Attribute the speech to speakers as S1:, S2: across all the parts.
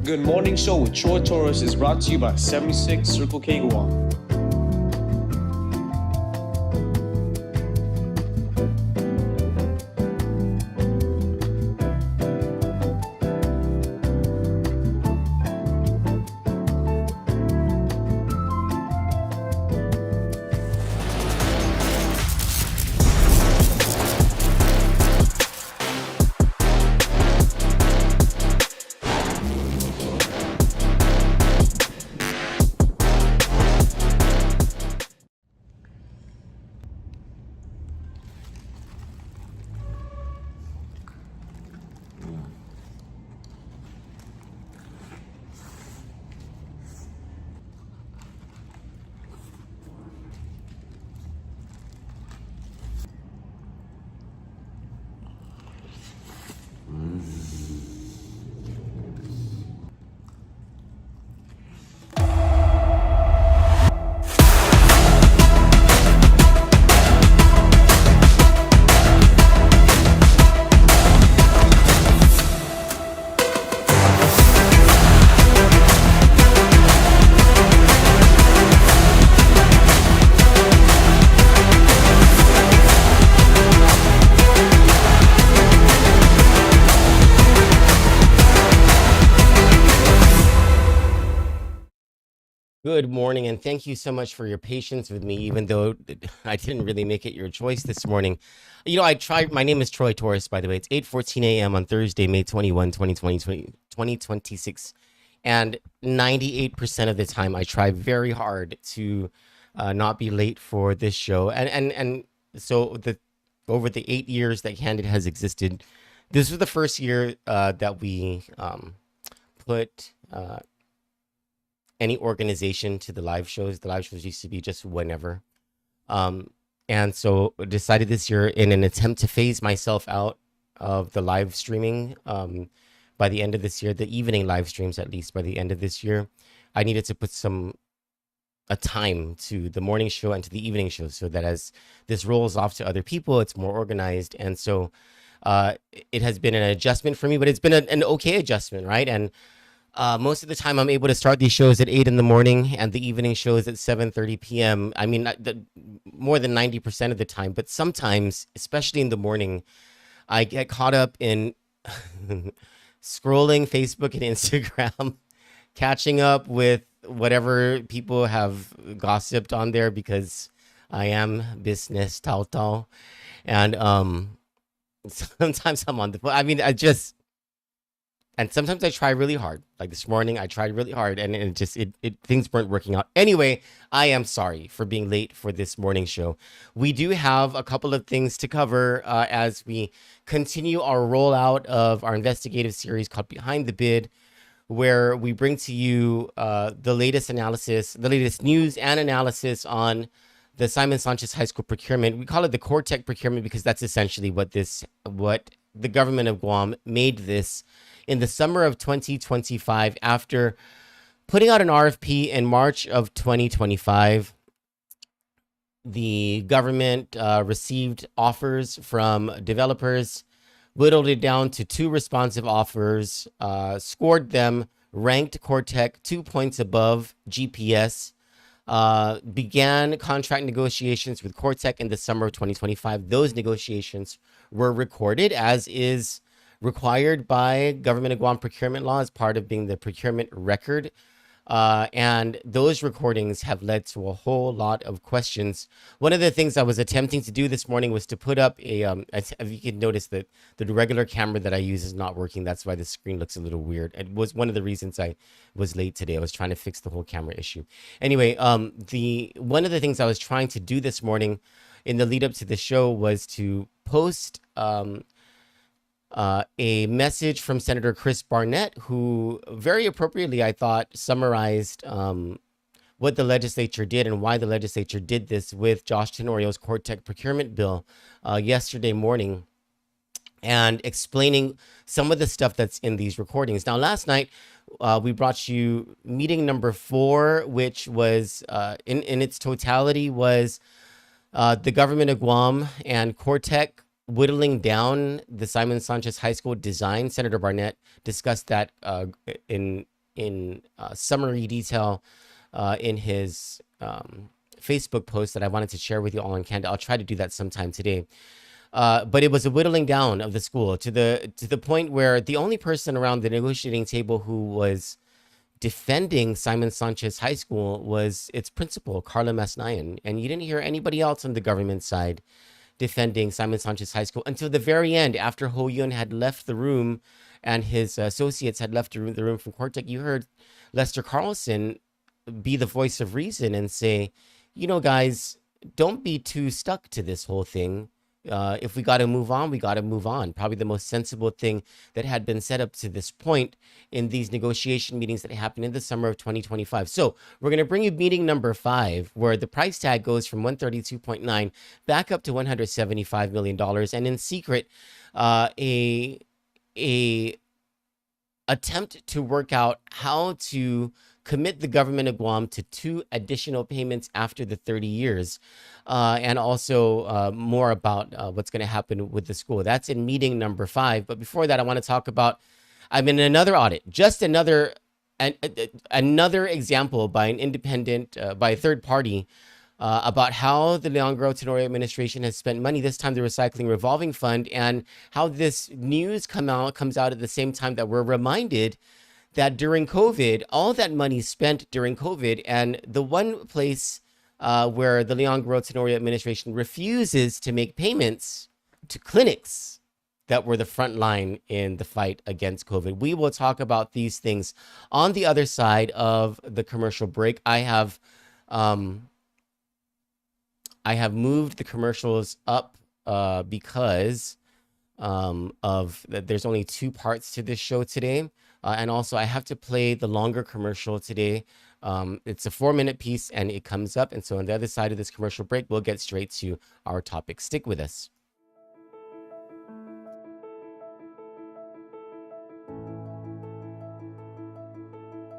S1: Good Morning Show with Troy Torres is brought to you by 76 Circle K Guam.
S2: Good morning, and thank you so much for your patience with me, even though I didn't really make it your choice this morning. You know, I tried. My name is Troy Torres, by the way. It's 8:14 a.m. on Thursday, May 21, 2026. And 98% of the time, I try very hard to not be late for this show. And so over the 8 years that Kandit has existed, this was the first year that we put any organization to the live shows. The live shows used to be just whenever. And so decided this year, in an attempt to phase myself out of the live streaming by the end of this year, the evening live streams, at least by the end of this year, I needed to put a time to the morning show and to the evening show, so that as this rolls off to other people, it's more organized. And so it has been an adjustment for me, but it's been an okay adjustment, right? And most of the time, I'm able to start these shows at 8 in the morning and the evening shows at 7:30 p.m. I mean, more than 90% of the time. But sometimes, especially in the morning, I get caught up in scrolling Facebook and Instagram, catching up with whatever people have gossiped on there, because I am business tao. And sometimes I'm on the phone. I mean, and sometimes I try really hard. Like this morning, I tried really hard, and things weren't working out. Anyway, I am sorry for being late for this morning show. We do have a couple of things to cover as we continue our rollout of our investigative series called Behind the Bid, where we bring to you the latest news and analysis on the Simon Sanchez High School procurement. We call it the Core Tech procurement because that's essentially what the government of Guam made this in the summer of 2025, after putting out an RFP in March of 2025. The government received offers from developers, whittled it down to 2 responsive offers, scored them, ranked Cortec 2 points above GPS, began contract negotiations with Cortec in the summer of 2025. Those negotiations were recorded, as is required by Government of Guam procurement law as part of being the procurement record. And those recordings have led to a whole lot of questions. One of the things I was attempting to do this morning was to put up if you can notice that the regular camera that I use is not working. That's why the screen looks a little weird. It was one of the reasons I was late today. I was trying to fix the whole camera issue. Anyway, one of the things I was trying to do this morning in the lead up to the show was to post a message from Senator Chris Barnett, who very appropriately, I thought, summarized what the legislature did and why the legislature did this with Josh Tenorio's Core Tech procurement bill yesterday morning, and explaining some of the stuff that's in these recordings. Now, last night, we brought you meeting number 4, which was, in its totality, was the government of Guam and Core Tech whittling down the Simon Sanchez High School design. Senator Barnett discussed that in in summary detail in his Facebook post that I wanted to share with you all on Kandit. I'll try to do that sometime today. But it was a whittling down of the school to the point where the only person around the negotiating table who was defending Simon Sanchez High School was its principal, Carla Masnayan. And you didn't hear anybody else on the government side defending Simon Sanchez High School until the very end, after Ho Yun had left the room and his associates had left the room from Quartec. You heard Lester Carlson be the voice of reason and say, you know, guys, don't be too stuck to this whole thing. If we got to move on, we got to move on. Probably the most sensible thing that had been set up to this point in these negotiation meetings that happened in the summer of 2025. So we're going to bring you meeting number 5, where the price tag goes from 132.9 back up to $175 million. And in secret, a attempt to work out how to commit the government of Guam to 2 additional payments after the 30 years, and also more about what's going to happen with the school. That's in meeting number 5. But before that, I want to talk about, I'm in another audit, just another example by an independent, by a third party, about how the Leon Guerrero administration has spent money, this time the recycling revolving fund, and how this news comes out at the same time that we're reminded that during COVID, all that money spent during COVID, and the one place where the Leon Guerrero administration refuses to make payments to clinics that were the front line in the fight against COVID. We will talk about these things on the other side of the commercial break. I have moved the commercials up because there's only 2 parts to this show today. And also I have to play the longer commercial today. It's a 4-minute piece and it comes up. And so on the other side of this commercial break, we'll get straight to our topic. Stick with us.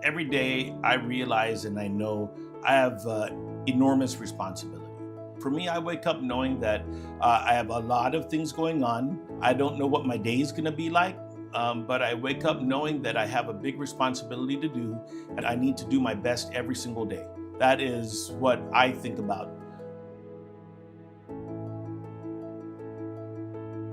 S3: Every day I realize and I know I have enormous responsibility. For me, I wake up knowing that I have a lot of things going on. I don't know what my day is going to be like, but I wake up knowing that I have a big responsibility to do, and I need to do my best every single day. That is what I think about.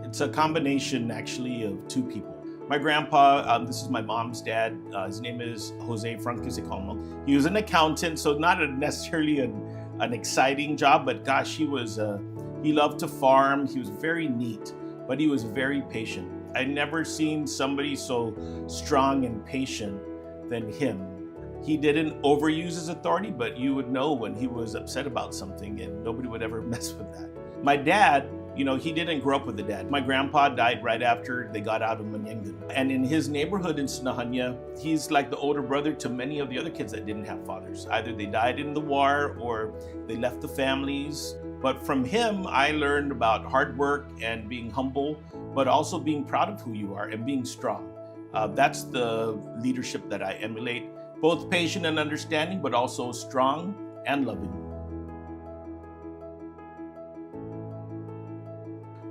S3: It's a combination, actually, of 2 people. My grandpa, this is my mom's dad. His name is Jose Franquez. He was an accountant, so not necessarily an exciting job, but gosh, he loved to farm. He was very neat, but he was very patient. I'd never seen somebody so strong and patient than him. He didn't overuse his authority, but you would know when he was upset about something, and nobody would ever mess with that. My dad, he didn't grow up with a dad. My grandpa died right after they got out of Manyangan. And in his neighborhood in Sinahanya, he's like the older brother to many of the other kids that didn't have fathers. Either they died in the war or they left the families. But from him, I learned about hard work and being humble, but also being proud of who you are and being strong. That's the leadership that I emulate, both patient and understanding, but also strong and loving.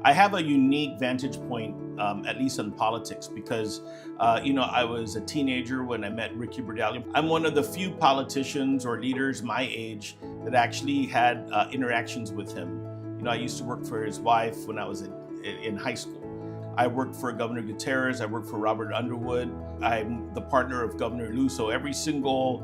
S3: I have a unique vantage point, at least in politics, because, I was a teenager when I met Ricky Berdalian. I'm one of the few politicians or leaders my age that actually had interactions with him. I used to work for his wife when I was in high school. I worked for Governor Gutierrez. I worked for Robert Underwood. I'm the partner of Governor Liu. So every single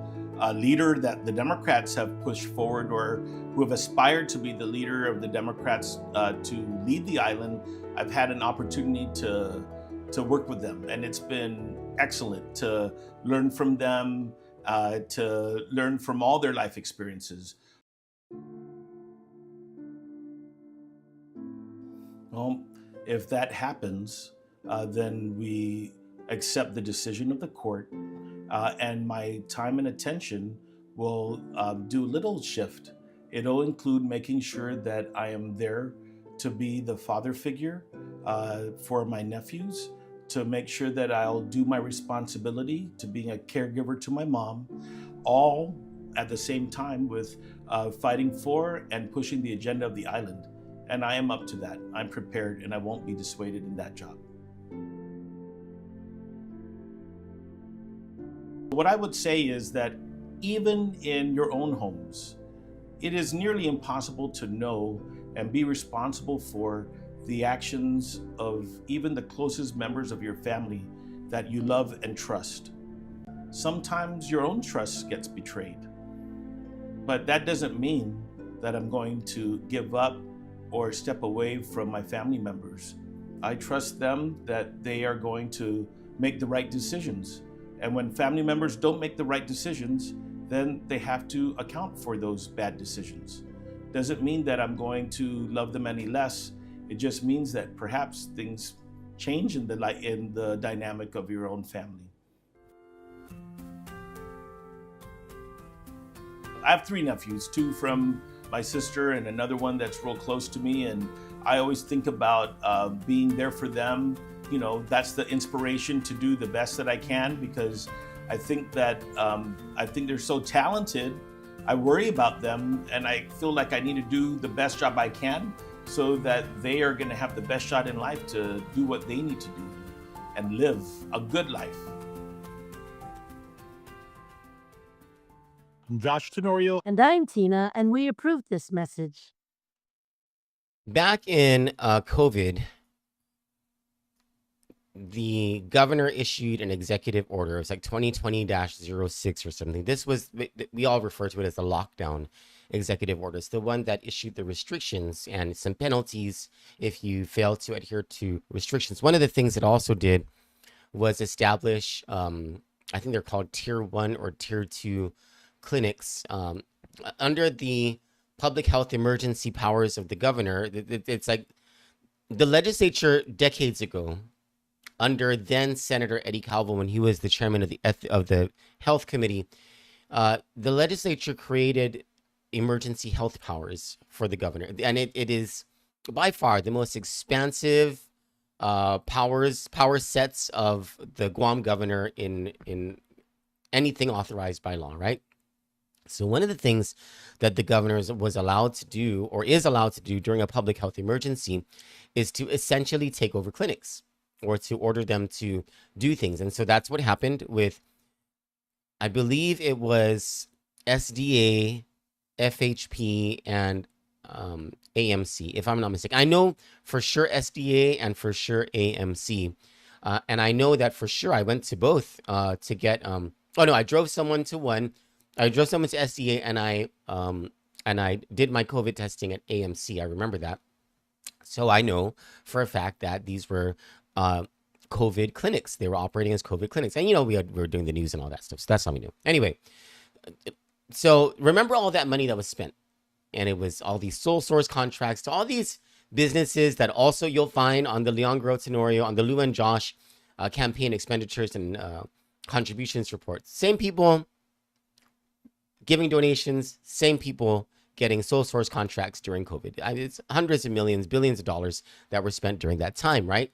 S3: leader that the Democrats have pushed forward or who have aspired to be the leader of the Democrats to lead the island, I've had an opportunity to work with them. And it's been excellent to learn from them, to learn from all their life experiences. Well, if that happens, then we accept the decision of the court, and my time and attention will do a little shift. It'll include making sure that I am there to be the father figure for my nephews, to make sure that I'll do my responsibility to being a caregiver to my mom, all at the same time with fighting for and pushing the agenda of the island. And I am up to that. I'm prepared, and I won't be dissuaded in that job. What I would say is that even in your own homes, it is nearly impossible to know and be responsible for the actions of even the closest members of your family that you love and trust. Sometimes your own trust gets betrayed, but that doesn't mean that I'm going to give up or step away from my family members. I trust them that they are going to make the right decisions. And when family members don't make the right decisions, then they have to account for those bad decisions. Doesn't mean that I'm going to love them any less. It just means that perhaps things change in the dynamic of your own family. I have 3 nephews, 2 from my sister and another one that's real close to me. And I always think about being there for them. You know, that's the inspiration to do the best that I can, because I think that they're so talented. I worry about them, and I feel like I need to do the best job I can so that they are going to have the best shot in life to do what they need to do and live a good life.
S4: I'm Josh Tenorio.
S5: And I'm Tina, and we approved this message.
S2: Back in COVID, the governor issued an executive order. It's like 2020-06 or something. This was, we all refer to it as the lockdown executive order. It's the one that issued the restrictions and some penalties if you fail to adhere to restrictions. One of the things it also did was establish, I think they're called Tier 1 or Tier 2 clinics under the public health emergency powers of the governor. It's like the legislature decades ago, under then Senator Eddie Calvo, when he was the chairman of the health committee, the legislature created emergency health powers for the governor, and it is by far the most expansive power sets of the Guam governor in anything authorized by law, right? So one of the things that the governor was allowed to do, or is allowed to do during a public health emergency, is to essentially take over clinics or to order them to do things. And so that's what happened with, I believe it was SDA, FHP, and AMC, if I'm not mistaken. I know for sure SDA and for sure AMC. And I know that for sure I went to both to get, I drove someone to one. I drove someone to SDA, and I did my COVID testing at AMC. I remember that. So I know for a fact that these were COVID clinics. They were operating as COVID clinics. And, we were doing the news and all that stuff. So that's how we knew. Anyway, so remember all that money that was spent. And it was all these sole source contracts to all these businesses that also you'll find on the Leon Guerrero Tenorio, on the Lou and Josh campaign expenditures and contributions reports. Same people giving donations, same people getting sole source contracts during COVID. It's hundreds of millions, billions of dollars that were spent during that time, right?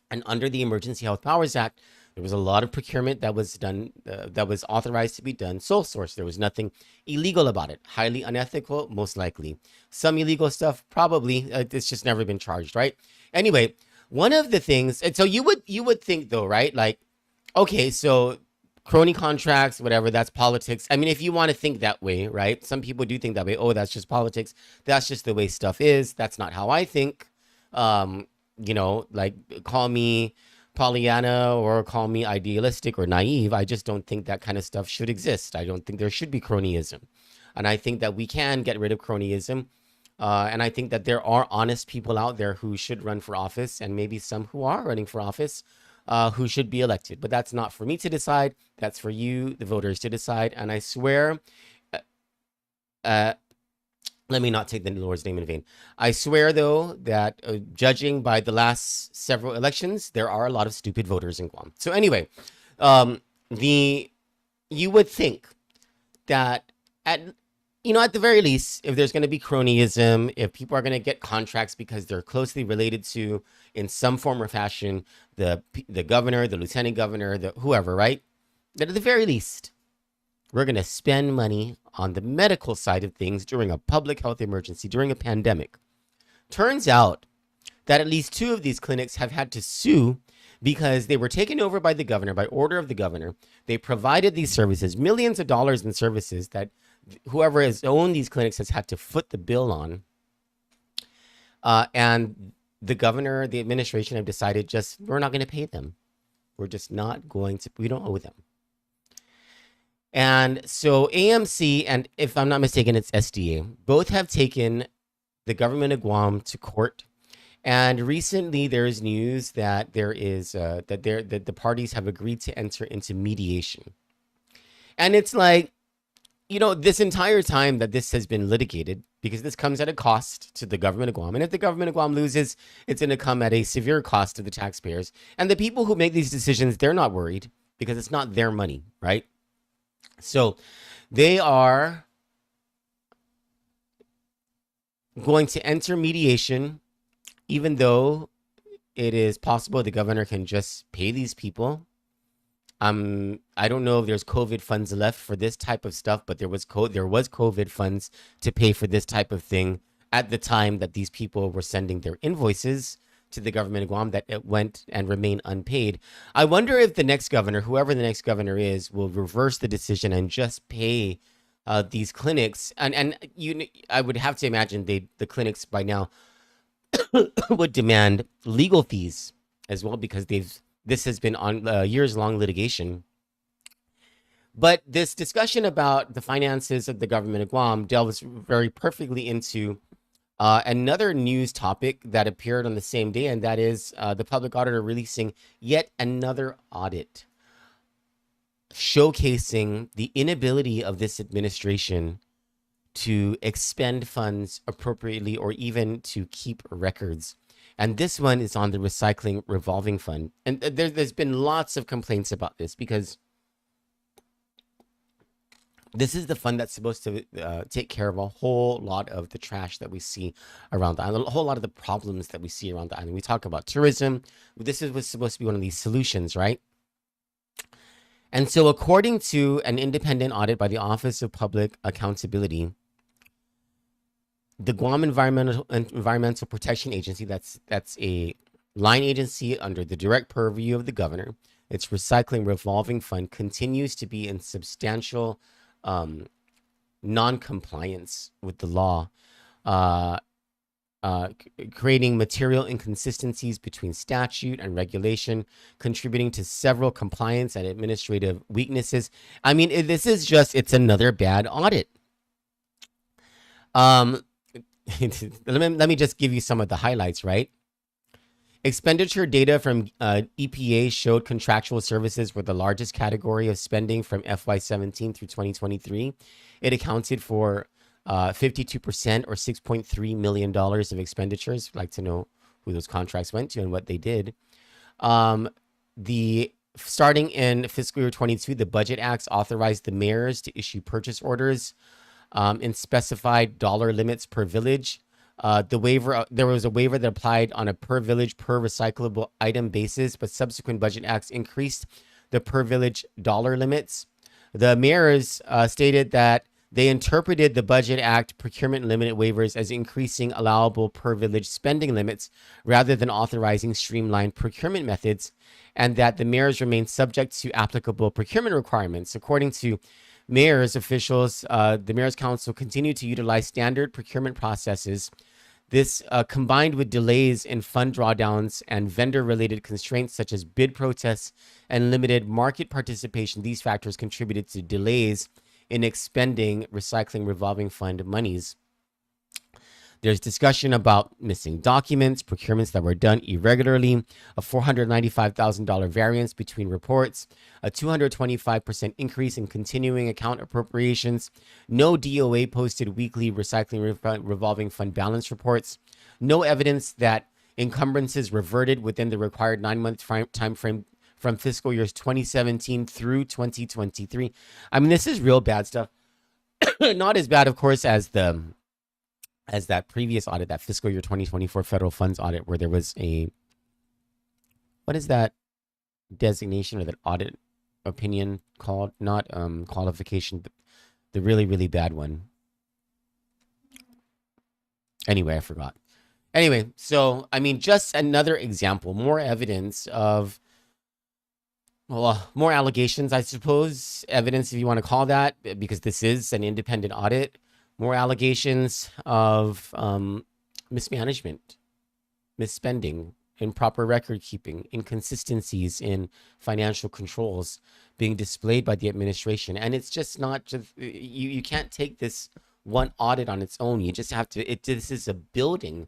S2: And under the Emergency Health Powers Act, there was a lot of procurement that was done, that was authorized to be done sole source. There was nothing illegal about it. Highly unethical, most likely. Some illegal stuff, probably. It's just never been charged, right? Anyway, one of the things, and so you would think though, right? Like, okay, so crony contracts, whatever, that's politics. I mean, if you want to think that way, right? Some people do think that way. Oh, that's just politics. That's just the way stuff is. That's not how I think. Like, call me Pollyanna or call me idealistic or naive. I just don't think that kind of stuff should exist. I don't think there should be cronyism. And I think that we can get rid of cronyism. And I think that there are honest people out there who should run for office, and maybe some who are running for office who should be elected. But that's not for me to decide. That's for you, the voters, to decide. And I swear, let me not take the Lord's name in vain. I swear, though, that judging by the last several elections, there are a lot of stupid voters in Guam. So anyway, you would think that at the very least, if there's going to be cronyism, if people are going to get contracts because they're closely related to, in some form or fashion, the governor, the lieutenant governor, the whoever, right? That at the very least, we're going to spend money on the medical side of things during a public health emergency, during a pandemic. Turns out that at least 2 of these clinics have had to sue because they were taken over by the governor, by order of the governor. They provided these services, millions of dollars in services that whoever has owned these clinics has had to foot the bill on. And the governor, the administration have decided we're not going to pay them. We're just not going to, we don't owe them. And so AMC, and if I'm not mistaken, it's SDA, both have taken the government of Guam to court. And recently there is news that that the parties have agreed to enter into mediation. And it's like, this entire time that this has been litigated, because this comes at a cost to the government of Guam. And if the government of Guam loses, it's going to come at a severe cost to the taxpayers. And the people who make these decisions, they're not worried because it's not their money, right? So they are going to enter mediation, even though it is possible the governor can just pay these people. I don't know if there's COVID funds left for this type of stuff, but there was COVID funds to pay for this type of thing at the time that these people were sending their invoices to the government of Guam, that it went and remain unpaid. I wonder if the next governor, whoever the next governor is, will reverse the decision and just pay these clinics. And I would have to imagine the clinics by now would demand legal fees as well, because this has been on years-long litigation. But this discussion about the finances of the government of Guam delves very perfectly into another news topic that appeared on the same day, and that is the public auditor releasing yet another audit showcasing the inability of this administration to expend funds appropriately or even to keep records. And this one is on the recycling revolving fund. And there's been lots of complaints about this, because this is the fund that's supposed to take care of a whole lot of the trash that we see around the island, a whole lot of the problems that we see around the island. We talk about tourism. This was supposed to be one of these solutions, right? And so according to an independent audit by the Office of Public Accountability, the Guam Environmental Protection Agency, that's a line agency under the direct purview of the governor, its recycling revolving fund continues to be in substantial non-compliance with the law, creating material inconsistencies between statute and regulation, contributing to several compliance and administrative weaknesses. I mean, it's another bad audit. Let me just give you some of the highlights, right? Expenditure data from EPA showed contractual services were the largest category of spending from FY17 through 2023. It accounted for 52% or $6.3 million of expenditures. I'd like to know who those contracts went to and what they did. Starting in fiscal year 22, the Budget Acts authorized the mayors to issue purchase orders in specified dollar limits per village. There was a waiver that applied on a per village per recyclable item basis, but subsequent budget acts increased the per village dollar limits. The mayors stated that they interpreted the Budget Act procurement limited waivers as increasing allowable per village spending limits rather than authorizing streamlined procurement methods, and that the mayors remain subject to applicable procurement requirements. According to mayor's officials, the Mayor's Council continued to utilize standard procurement processes. This combined with delays in fund drawdowns and vendor-related constraints such as bid protests and limited market participation, these factors contributed to delays in expending recycling revolving fund monies. There's discussion about missing documents, procurements that were done irregularly, a $495,000 variance between reports, a 225% increase in continuing account appropriations, no DOA posted weekly recycling revolving fund balance reports, no evidence that encumbrances reverted within the required 9-month time frame from fiscal years 2017 through 2023. I mean, this is real bad stuff. Not as bad, of course, as that previous audit, that fiscal year 2024 federal funds audit, where there was what is that designation or that audit opinion called? Not qualification, but the really, really bad one. Anyway, I forgot. Anyway, so I mean, just another example, more evidence of, well, more allegations, I suppose, evidence if you want to call that, because this is an independent audit. More allegations of mismanagement, misspending, improper record keeping, inconsistencies in financial controls being displayed by the administration. And it's just not just, you can't take this one audit on its own. You just have to, this is a building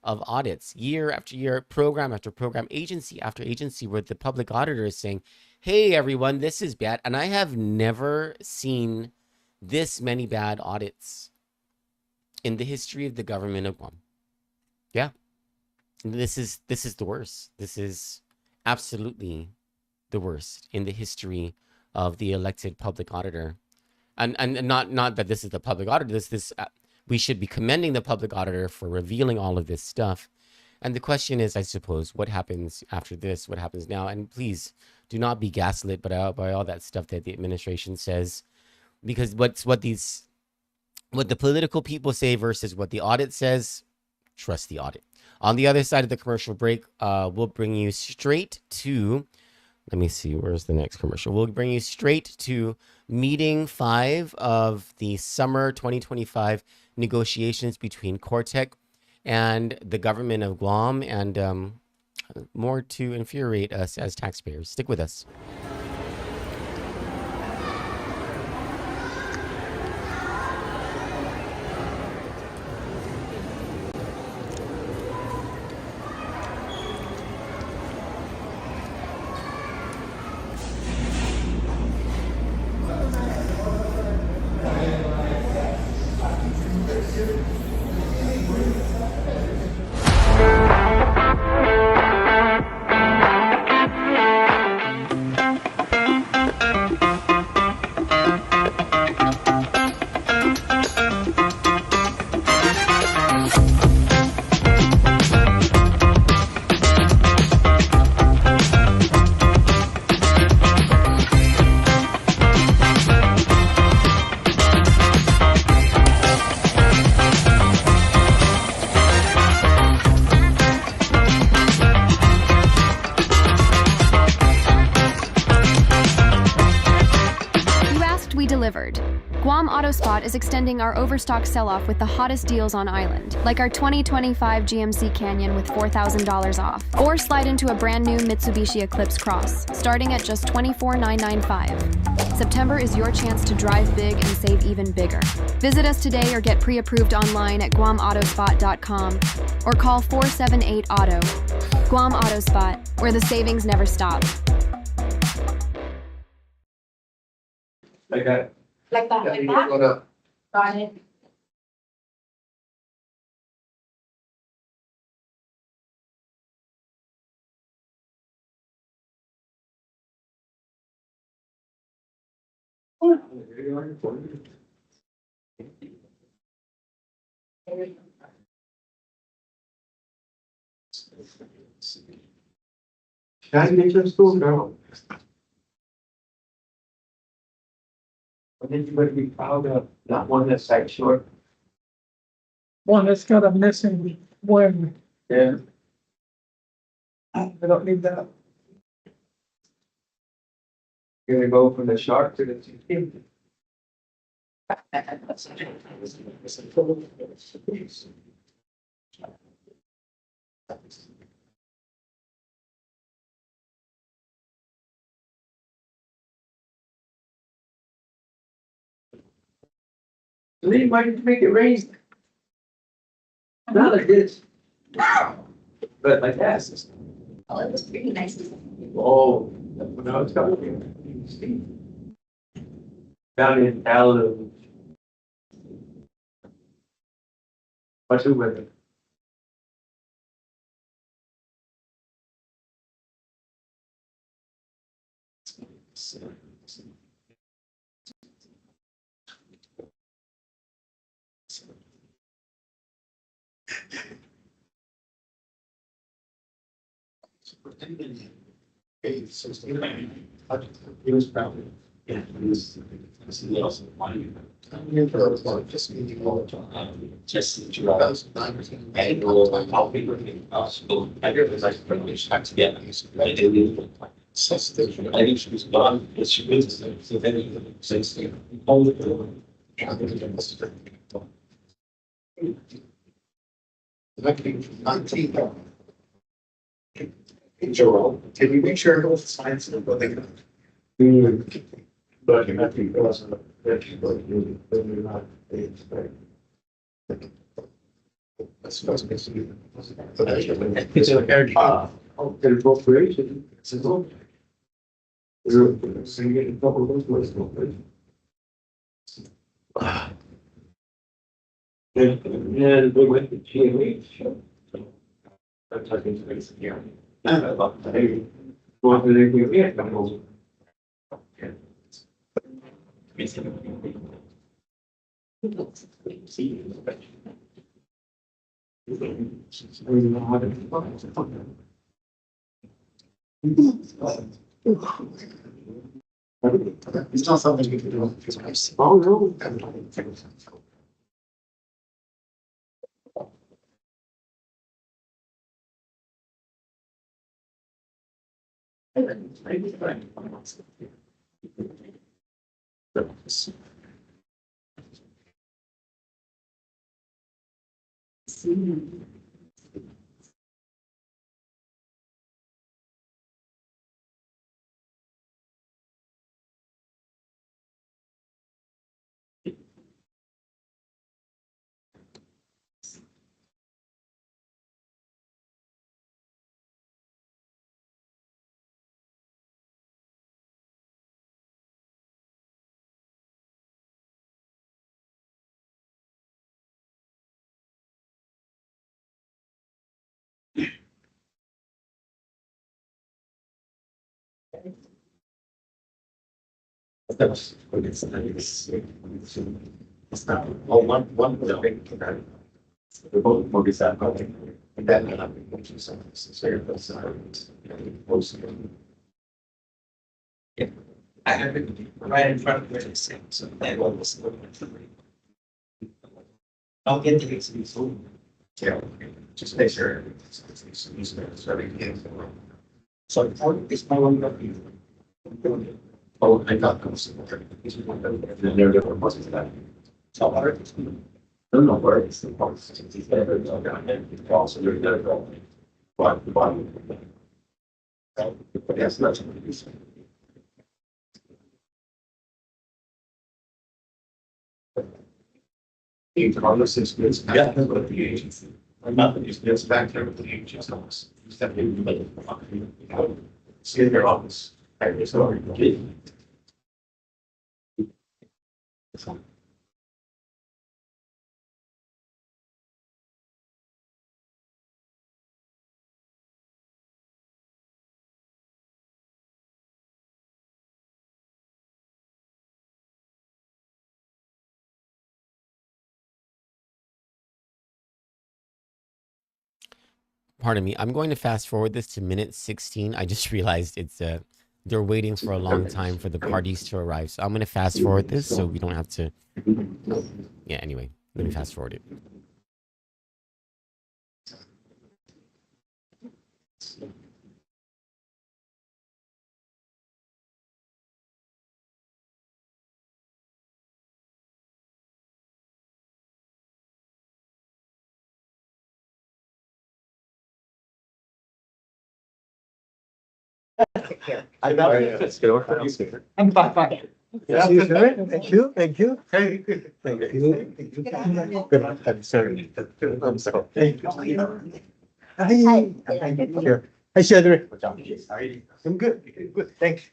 S2: of audits year after year, program after program, agency after agency, where the public auditor is saying, hey, everyone, this is bad. And I have never seen this many bad audits in the history of the government of Guam. Yeah. This is the worst. This is absolutely the worst in the history of the elected public auditor. And not that this is the public auditor. We should be commending the public auditor for revealing all of this stuff. And the question is, I suppose, what happens after this? What happens now? And please do not be gaslit by all that stuff that the administration says, because what the political people say versus what the audit says, trust the audit. On the other side of the commercial break, we'll bring you straight to, let me see, where's the next commercial? We'll bring you straight to meeting 5 of the summer 2025 negotiations between Cortec and the government of Guam, and more to infuriate us as taxpayers. Stick with us.
S4: Guam AutoSpot is extending our overstock sell-off with the hottest deals on island, like our 2025 GMC Canyon with $4,000 off. Or slide into a brand new Mitsubishi Eclipse Cross, starting at just $24,995. September is your chance to drive big and save even bigger. Visit us today or get pre-approved online at guamautospot.com or call 478-AUTO. Guam AutoSpot, where the savings never stop.
S6: Like that.
S7: Like that, like that?
S6: Go to-
S7: Got it.
S6: Can I get your school girl? What did you be proud of? Not one that's like short.
S8: One that's got a missing wing.
S6: Yeah.
S8: I don't need that.
S6: You're gonna go from the shark to the chicken. Lee, why did you make it rain? Not like this. But like that.
S7: Oh, it was pretty nice.
S6: Oh, now it's coming. Down in Allen. What's the weather? He was proud. Yeah, this is also money. Just meeting all the time. Just 2019 annual coffee with school. I really like privilege tax again. I did. System. I think she was gone. She was so then since all the 19. Joel, can you make sure all the signs are what they got? But I think it was not. That's supposed to be. It's a very. Oh, they're both great. It's a little. Singing a couple of those words. And we went to GMH. I'm talking to this here. What do they do? Yeah. It's not something we can do. Oh, no. It's not one of the big the both mortgage that and then which is yeah, I have it right in front of me, so that one was I'll get the XP soon. Yeah, just make sure it's very good. So it's my one of you. Oh, I got those. And they're different ones that. So I don't know where it's the parts. It's better and also they're better. But the bottom. But that's not something to be said. The Congress is good. Yeah, but the agency. I'm not it's back there with the agency. Step in, but see in their office. I just already.
S2: Pardon me. I'm going to fast forward this to minute 16. I just realized it's they're waiting for a long time for the parties to arrive. So I'm going to fast forward this so we don't have to. Yeah, anyway, let me fast forward it.
S6: I'm not. I'm fine. Yeah, thank you, thank you. Thank you. Thank you. Good luck. I'm sorry. I'm sorry. Thank you. Hi. Sure. Hi, Cedric. I'm good. Good. Thanks.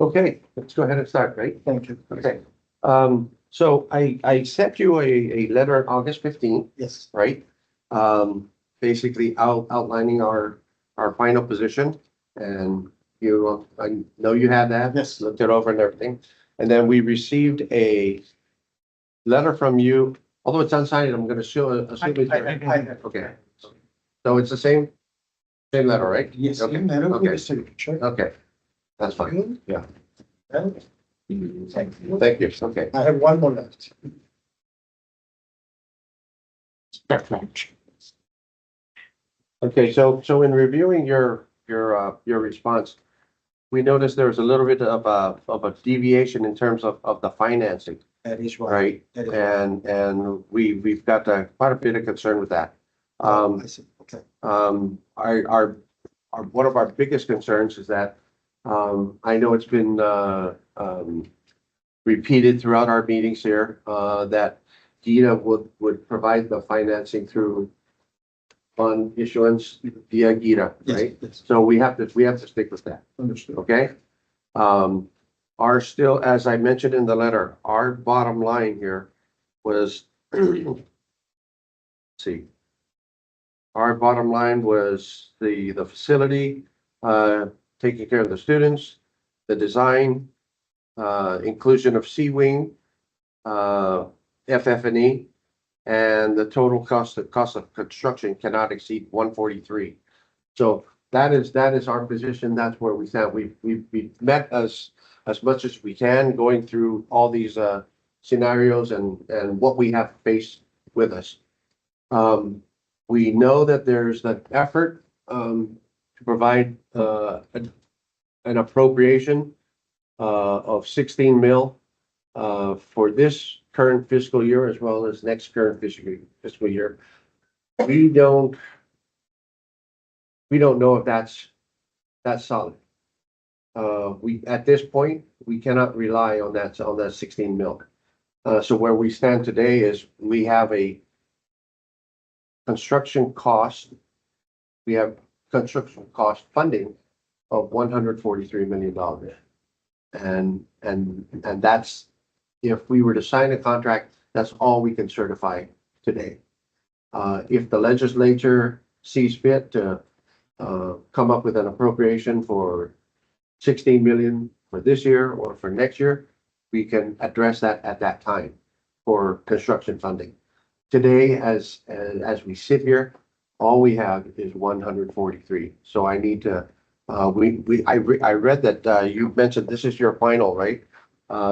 S6: Okay, let's go ahead and start, right?
S9: Thank you.
S6: Okay. So I sent you a letter on August 15th,
S9: Yes,
S6: right? Basically outlining our final position, and I know you have that.
S9: Yes.
S6: Looked it over and everything. And then we received a letter from you, although it's unsigned, I'm gonna show, assume it's. Okay. So it's the same letter, right?
S9: yes,
S6: Okay,
S9: and I don't
S6: okay.
S9: need a signature.
S6: Okay, that's fine. Yeah.
S9: Well, thank you.
S6: Thank you. Okay.
S9: I have one more left.
S6: Okay, so in reviewing your response, we noticed there was a little bit of a deviation in terms of the financing,
S9: That is right.
S6: right?
S9: That is right.
S6: And we've got quite a bit of concern with that.
S9: I see, okay.
S6: One of our biggest concerns is that, I know it's been, repeated throughout our meetings here, that GITA would provide the financing through fund issuance via GITA,
S9: Yes,
S6: right?
S9: yes,
S6: So we have to stick with that,
S9: understood.
S6: okay? As I mentioned in the letter, our bottom line here was, let's see. Our bottom line was the facility, taking care of the students, the design, inclusion of C-wing, FF&E, and the total cost of construction cannot exceed 143. So that is our position. That's where we stand. We've met as much as we can, going through all these scenarios and what we have faced with us. We know that there's an effort to provide an appropriation of 16 mil for this current fiscal year as well as next current fiscal year. We don't know if that's solid. At this point, we cannot rely on that 16 mil. So where we stand today is we have construction cost funding of $143 million. And that's, if we were to sign a contract, that's all we can certify today. If the legislature sees fit to come up with an appropriation for 16 million for this year or for next year, we can address that at that time for construction funding. Today, as we sit here, all we have is 143. So I need to, I read that you mentioned this is your final, right?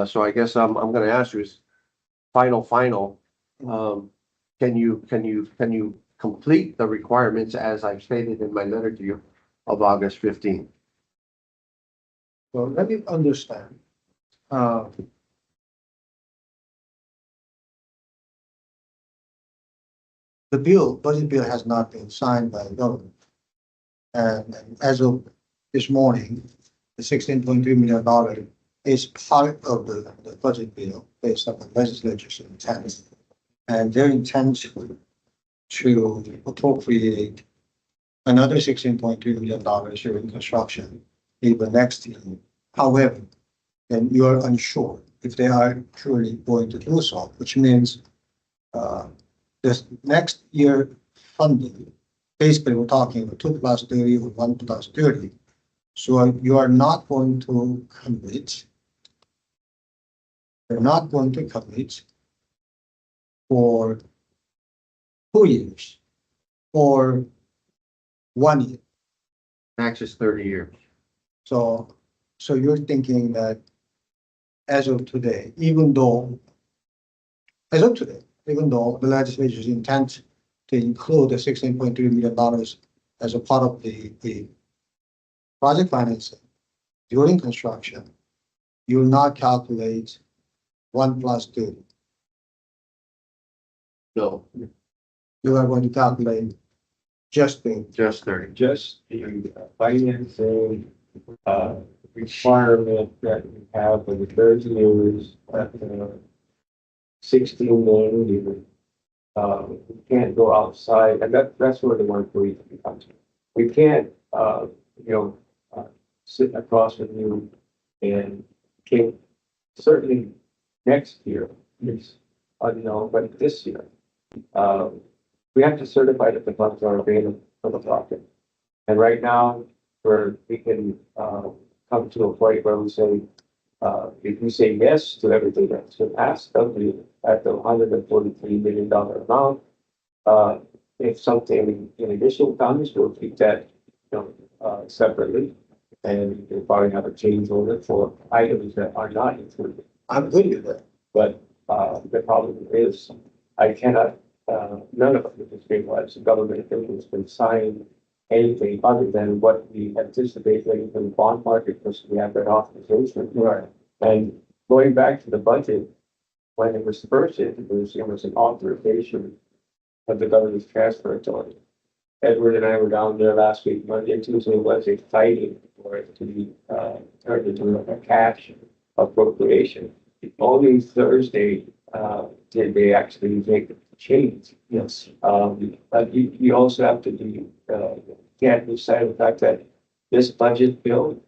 S6: So I guess I'm going to ask you is final. Can you complete the requirements as I've stated in my letter to you of August 15th?
S9: Well, let me understand. The budget bill has not been signed by the government. And as of this morning, the $16.3 million is part of the budget bill based on the legislature's intent. And their intent to appropriate another $16.3 million during construction even next year. However, then you are unsure if they are truly going to do so, which means this next year funding, basically we're talking 2 plus 30 or 1 plus 30. So you are not going to commit. You're not going to commit for 2 years or 1 year.
S6: Max is 30 years.
S9: So you're thinking that as of today, even though the legislature's intent to include the $16.3 million as a part of the project financing during construction, you will not calculate 1 plus 2.
S6: No,
S9: You are going to calculate just the
S6: just 30.
S10: Just the financing requirement that we have for the 30 years at 16 million. We can't go outside, and that's where the 143 comes from. We can't, sit across from you And came certainly next year, it's unknown, but this year, we have to certify that the funds are available for the project. And right now, we can, come to a point where we say, if we say yes to everything that's been asked of you at the $143 million amount, if something in addition comes, we'll keep that, separately. And we'll probably have a change order for items that are not included.
S9: I'm good with that.
S10: But, the problem is, I cannot, none of the stabilized government officials can sign anything other than what we anticipate getting from the bond market, because we have that authorization.
S9: Right.
S10: And going back to the budget, when it was first introduced, it was an authorization of the governor's transfer authority. Edward and I were down there last week, Monday and Tuesday, was fighting for it to be, turned into a cash appropriation. Only Thursday, did they actually make the change.
S9: Yes.
S10: But you also have to be, can't lose sight of the fact that this budget bill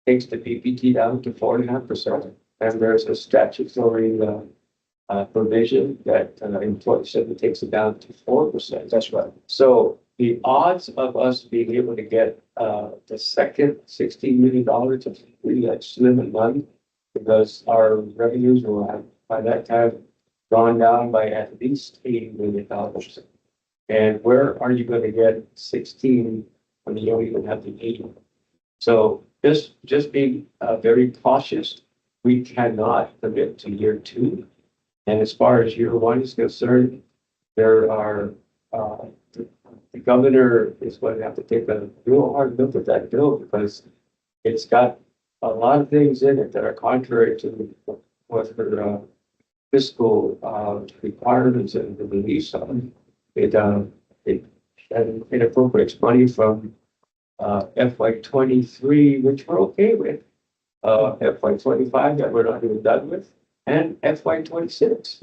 S10: takes the PPT down to 4.5%. And there's a statutory, provision that, in 27 takes it down to 4%.
S9: That's right.
S10: So the odds of us being able to get, the second $16 million is really like slim and none, because our revenues will have by that time gone down by at least $80 million. And where are you going to get 16 when you don't even have the 80? So just being, very cautious. We cannot commit to year 2. And as far as year 1 is concerned, there are, the governor is going to have to take a real hard look at that bill, because it's got a lot of things in it that are contrary to what her, fiscal, requirements and the release of it. It appropriates money from, FY23, which we're okay with, FY25 that we're not even done with, and FY26.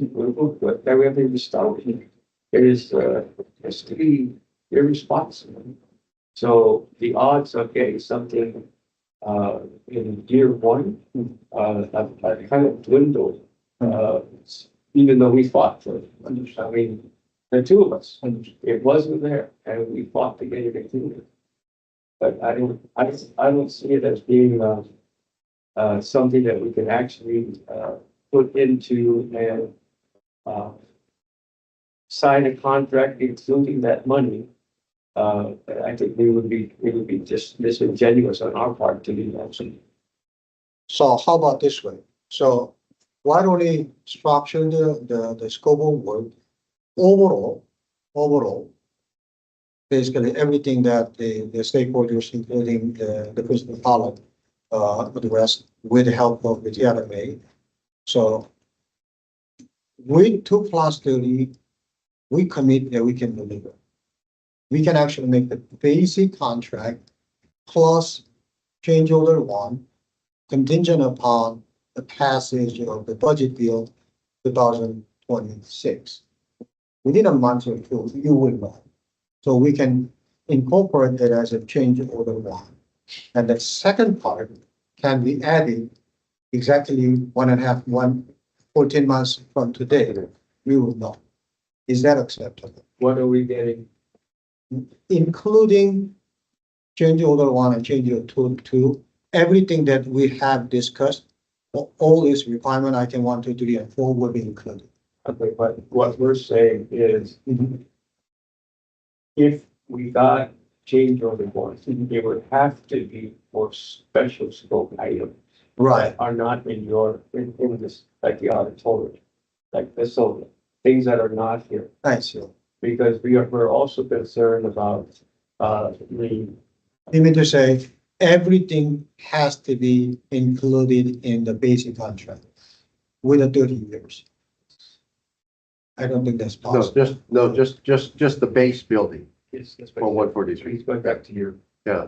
S10: That we haven't even started. It is, it's to be irresponsible. So the odds of getting something, in year 1, have kind of dwindled, even though we fought for it. I mean, the two of us, it wasn't there, and we fought to get it included. But I don't see it as being, something that we can actually, put into and, sign a contract including that money. I think it would be just disingenuous on our part to do that.
S9: So how about this way? So why don't we structure the scope of work overall, basically everything that the stakeholders, including the principal pilot, addressed with the help of the TRMA. So with 2+30, we commit that we can deliver. We can actually make the basic contract plus change order 1 contingent upon the passage of the budget bill 2026. Within a month or 2, you will know. So we can incorporate that as a change order 1. And the second part can be added exactly 14 months from today. We will know. Is that acceptable?
S10: What are we getting?
S9: Including change order 1 and change order 2, everything that we have discussed, all this requirement item 1, 2, 3, and 4 will be included.
S10: Okay, but what we're saying is, if we got change order 1, it would have to be for special scope items.
S9: Right.
S10: That are not in this, like the auditorium, like this, so things that are not here.
S9: I see.
S10: Because we're also concerned about,
S9: You mean to say everything has to be included in the basic contract with the 30 years? I don't think that's possible.
S11: Just the base building
S10: it's
S11: for 143.
S10: He's going back to your.
S11: Yeah,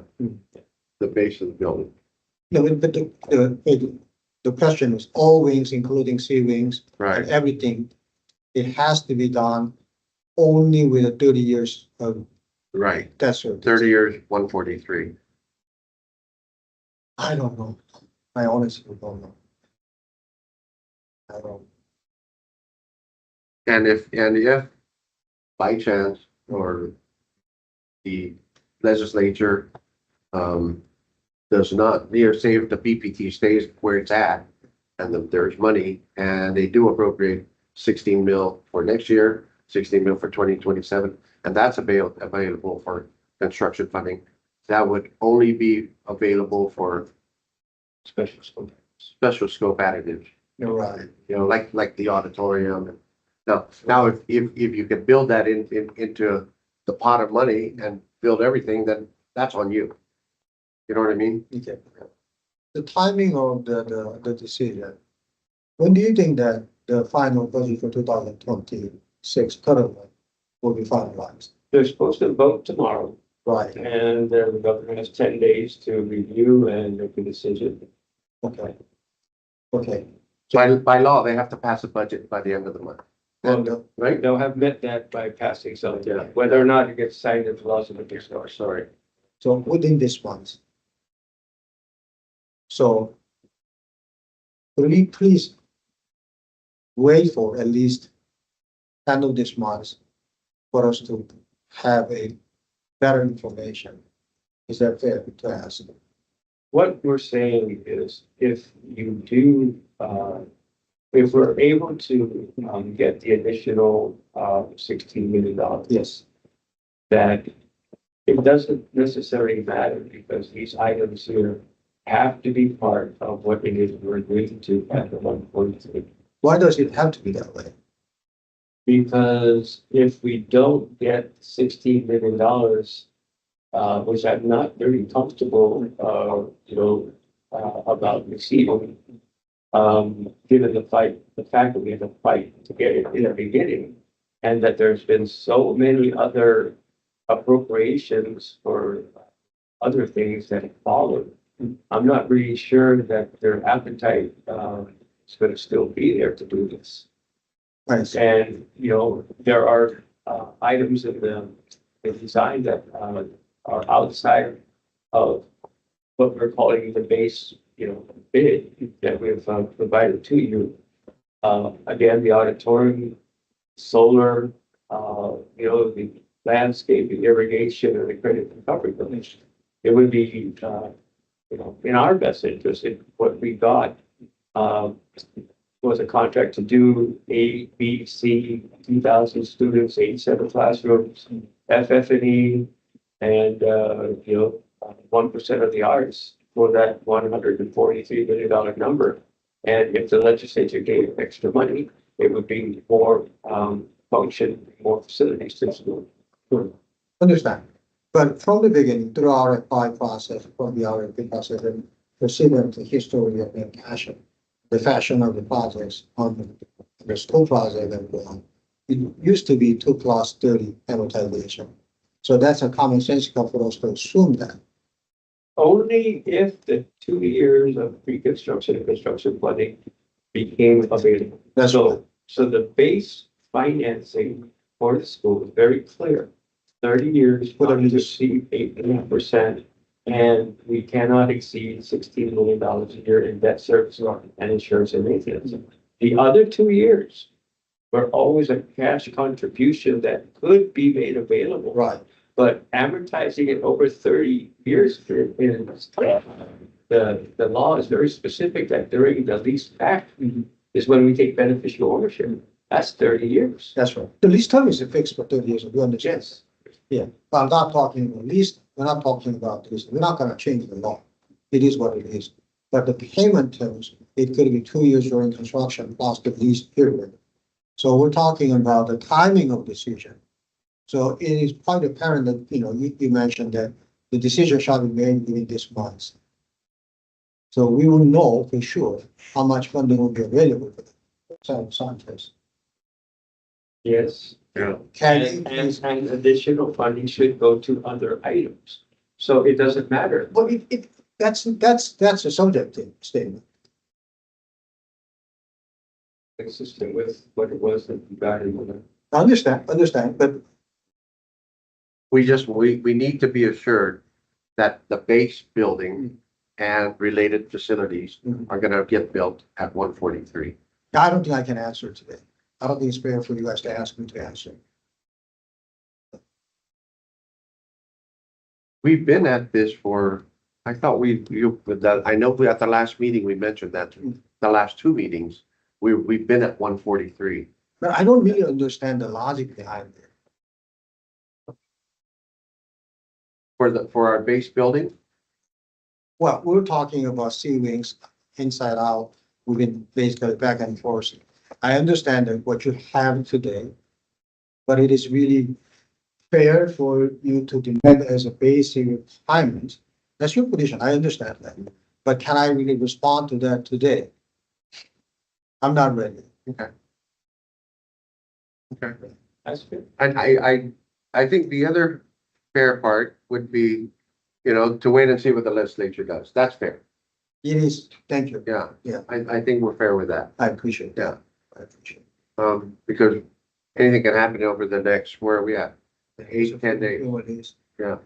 S11: the base of the building.
S9: No, but the question is all wings, including C wings, and
S11: Right.
S9: everything. It has to be done only with the 30 years of
S11: Right.
S9: debt service.
S11: 30 years, 143.
S9: I don't know. I honestly don't know. I don't.
S11: And if by chance or the legislature does not, say if the BPT stays where it's at and there's money and they do appropriate 16 mil for next year, 16 mil for 2027, and that's available for construction funding, that would only be available for
S10: Special school.
S11: special scope additives,
S9: You're right.
S11: like the auditorium. Now, if you can build that into the pot of money and build everything, then that's on you. You know what I mean?
S9: Okay. The timing of the decision. When do you think that the final budget for 2026 current one will be finalized?
S10: They're supposed to vote tomorrow,
S9: Right,
S10: and the governor has 10 days to review and make a decision.
S9: okay. Okay,
S11: By law, they have to pass a budget by the end of the month,
S9: and,
S11: right?
S10: They'll have met that by passing something, whether or not it gets signed into laws of the district. Sorry.
S9: so within this month. So will you please wait for at least end of this month for us to have a better information? Is that fair to ask?
S10: What we're saying is if you do, if we're able to get the additional $16 million,
S9: Yes,
S10: that it doesn't necessarily matter because these items here have to be part of what it is we're agreeing to at the 1.3.
S9: why does it have to be that way?
S10: Because if we don't get $16 million, which I'm not very comfortable, about receiving, given the fact that we had to fight to get it in the beginning, and that there's been so many other appropriations for other things that have followed. I'm not really sure that their appetite is going to still be there to do this.
S9: I see.
S10: And, there are items in the design that are outside of what we're calling the base, bid that we've provided to you. Again, the auditorium, solar, the landscape, the irrigation, and the credit recovery village. It would be, in our best interest, if what we got was a contract to do A, B, C, 2,000 students, 87 classrooms, FF&E, and 1% of the arts for that $143 million number. And if the legislature gave extra money, it would be more function, more facilities to the school.
S9: Understand, but from the beginning, through our RFI process, from the RFP process, and considering the history of the passion, the fashion of the projects on the school project and beyond, it used to be 2+30 amortization. So that's a commonsensical for us to assume that.
S10: Only if the 2 years of pre-construction and construction funding became available.
S9: That's right.
S10: So the base financing for the school is very clear. 30 years,
S9: Whatever
S10: not
S9: it
S10: to
S9: is.
S10: exceed 8.5%, and we cannot exceed $16 million a year in debt service and insurance and maintenance. The other 2 years were always a cash contribution that could be made available.
S9: Right,
S10: But amortizing it over 30 years the law is very specific that during the lease back is when we take beneficial ownership. That's 30 years.
S9: that's right. The lease term is fixed for 30 years, we understand.
S10: Yes.
S9: Yeah, but I'm not talking about lease, we're not talking about this, we're not gonna change the law. It is what it is. But the payment terms, it could be 2 years during construction plus the lease period. So we're talking about the timing of decision. So it is quite apparent that, you mentioned that the decision shall be made within this month. So we will know for sure how much funding will be available for the Simon Sanchez.
S10: Yes.
S11: Yeah.
S9: Can
S10: And additional funding should go to other items. So it doesn't matter.
S9: Well, that's a subjective statement.
S10: Consistent with what it was that we got in the.
S9: Understand, but
S11: We need to be assured that the base building and related facilities are gonna get built at 143.
S9: I don't think I can answer today. I don't think it's fair for you guys to ask me to answer.
S11: We've been at this for, I thought I know at the last meeting, we mentioned that, the last two meetings, we've been at 143.
S9: But I don't really understand the logic behind it.
S11: For our base building,
S9: Well, we're talking about C wings inside out, moving basically back and forth. I understand that what you have today, but it is really fair for you to demand as a basic requirement. That's your position. I understand that. But can I really respond to that today? I'm not ready.
S11: okay.
S10: That's good.
S11: And I think the other fair part would be, to wait and see what the legislature does. That's fair.
S9: It is, thank you.
S11: Yeah.
S9: Yeah.
S11: I think we're fair with that.
S9: I appreciate that.
S11: Yeah.
S9: I appreciate it.
S11: Because anything can happen over the next, where are we at? 8, 10 days.
S9: What it is.
S11: Yeah.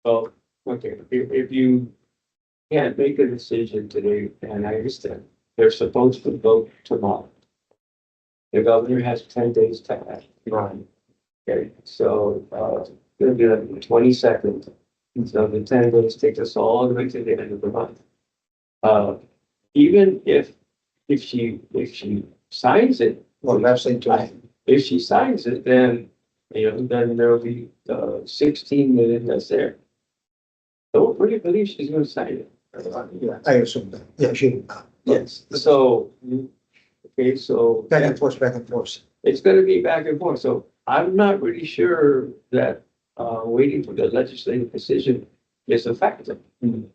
S10: Well, okay, if you can't make a decision today, and I understand, they're supposed to vote tomorrow. The governor has 10 days to act. Right. Okay, so, it'll be like the 22nd. So the 10 days takes us all the way to the end of the month. Even if she signs it,
S9: Well, that's it.
S10: if she signs it, then, then there'll be 16 million that's there. Don't really believe she's gonna sign it.
S9: Yeah, I assume that. Yeah, she.
S10: Yes, so, okay, so
S9: Back and forth, back and forth.
S10: it's gonna be back and forth, so I'm not really sure that waiting for the legislative decision is effective.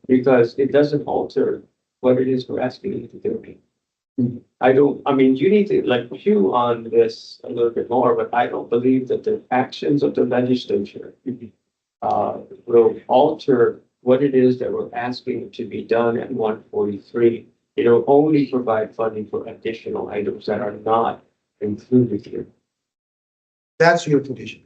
S10: Because it doesn't alter what it is we're asking you to do. I mean, you need to like chew on this a little bit more, but I don't believe that the actions of the legislature will alter what it is that we're asking to be done at 143. It'll only provide funding for additional items that are not included here.
S9: That's your position.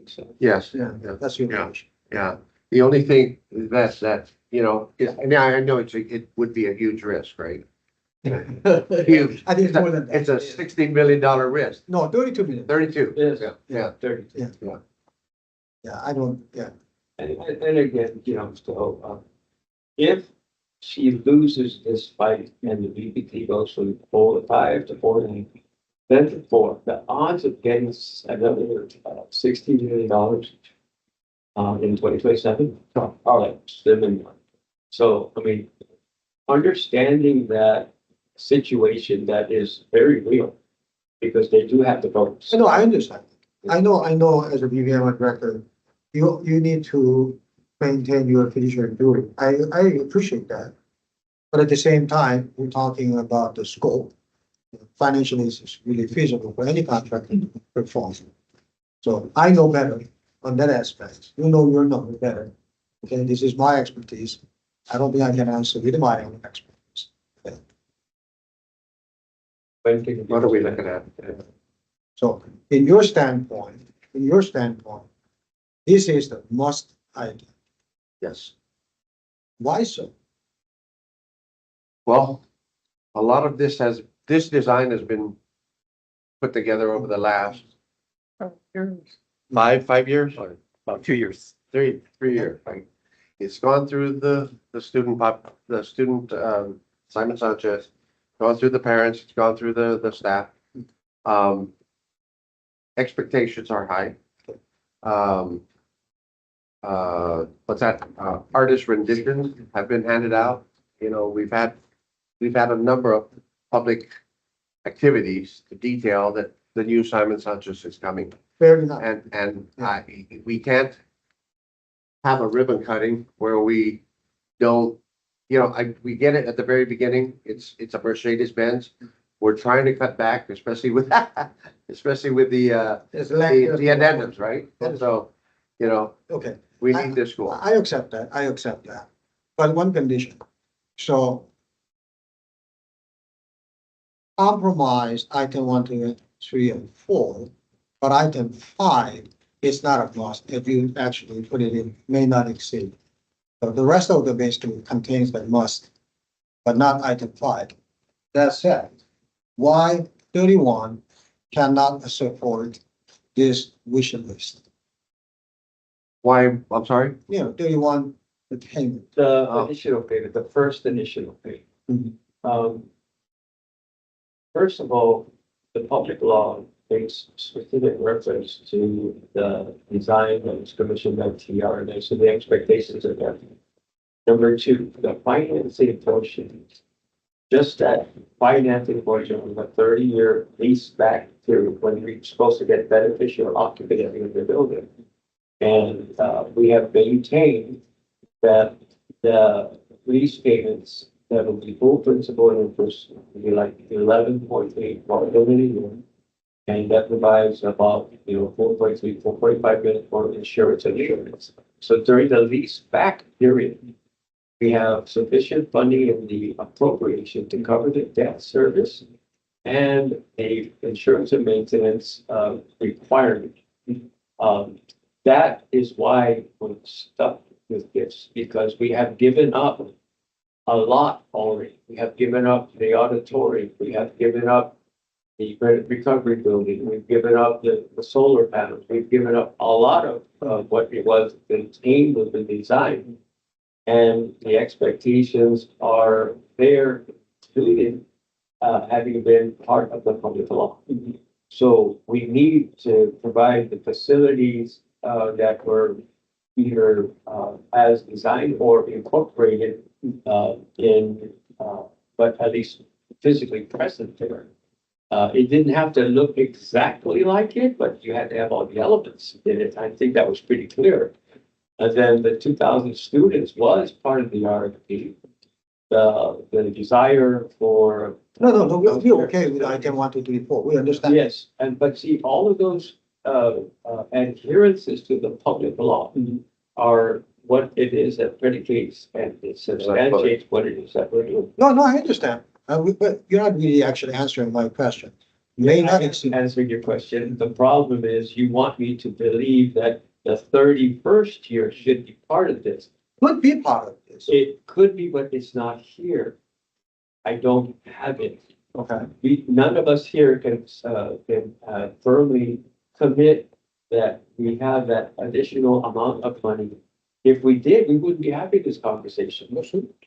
S10: So,
S11: Yes.
S9: Yeah, that's your
S11: Yeah.
S9: position.
S11: Yeah. The only thing that, and I know it would be a huge risk, right? Huge.
S9: I think it's more than that.
S11: It's a $16 million risk.
S9: No, 32 million.
S11: 32.
S10: yes,
S11: Yeah.
S10: 32.
S9: Yeah, I don't, yeah.
S10: And again, so, if she loses this fight and the BPT goes from 4-5 to 4-9, then to 4, the odds of getting another $60 million in 2027 are like slim and none. So, I mean, understanding that situation that is very real, because they do have the votes.
S9: No, I understand. I know as a BVM director, you need to maintain your fiduciary duty. I appreciate that. But at the same time, we're talking about the scope. Financially, it's really feasible for any contractor to perform. So I know better on that aspect. You know your number better. Okay, this is my expertise. I don't think I can answer with my own expertise.
S11: What are we looking at?
S9: So in your standpoint, this is the must item.
S11: Yes.
S9: Why so?
S11: Well, a lot of this design has been put together over the last 5 years?
S2: About 2 years.
S11: 3 years, right? It's gone through the student Simon Sanchez, gone through the parents, it's gone through the staff. Expectations are high. What's that? Artist renditions have been handed out. We've had a number of public activities to detail that the new Simon Sanchez is coming.
S9: Fair enough.
S11: And we can't have a ribbon cutting where we don't, we get it at the very beginning. It's a Mercedes Benz. We're trying to cut back, especially with the addendums, right? So,
S9: Okay,
S11: we need this school.
S9: I accept that. But one condition. So compromise item 1, 2, 3, and 4, but item 5 it's not a must. If you actually put it in, may not exceed. So the rest of the basically contains the must, but not item 5. That said, why 31 cannot support this wish list?
S11: Why, I'm sorry?
S9: 31, the payment.
S10: The
S11: Oh.
S10: initial payment, the first initial payment.
S9: Mhm.
S10: First of all, the public law makes specific reference to the design that was commissioned by TRNA, so the expectations are there. Number 2, the financing portion, just that financing portion of a 30-year lease back period when you're supposed to get beneficial occupancy of the building. And we have maintained that the lease payments that will be full principal and interest will be like 11.8 million a year. And that provides about, 4.3, 4.5 million for insurance and insurance. So during the lease back period, we have sufficient funding in the appropriation to cover the debt service and a insurance and maintenance requirement. That is why we're stuck with this, because we have given up a lot already. We have given up the auditorium, we have given up the credit recovery building, we've given up the solar panels, we've given up a lot of what it was contained with the design. And the expectations are there, including having been part of the public law. So we need to provide the facilities that were either as designed or incorporated but at least physically present there. It didn't have to look exactly like it, but you had to have all the elements in it. I think that was pretty clear. And then the 2,000 students was part of the RFP. The desire for.
S9: No, we're okay with item 1, 2, 3, 4. We understand.
S10: Yes, but see, all of those adherences to the public law are what it is that predicates and it substantiates what it is that we're doing.
S9: No, I understand. But you're not really actually answering my question. May not exceed.
S10: Answering your question, the problem is you want me to believe that the 31st year should be part of this.
S9: Could be part of this.
S10: It could be, but it's not here. I don't have it.
S9: Okay.
S10: None of us here can firmly commit that we have that additional amount of money. If we did, we wouldn't be having this conversation.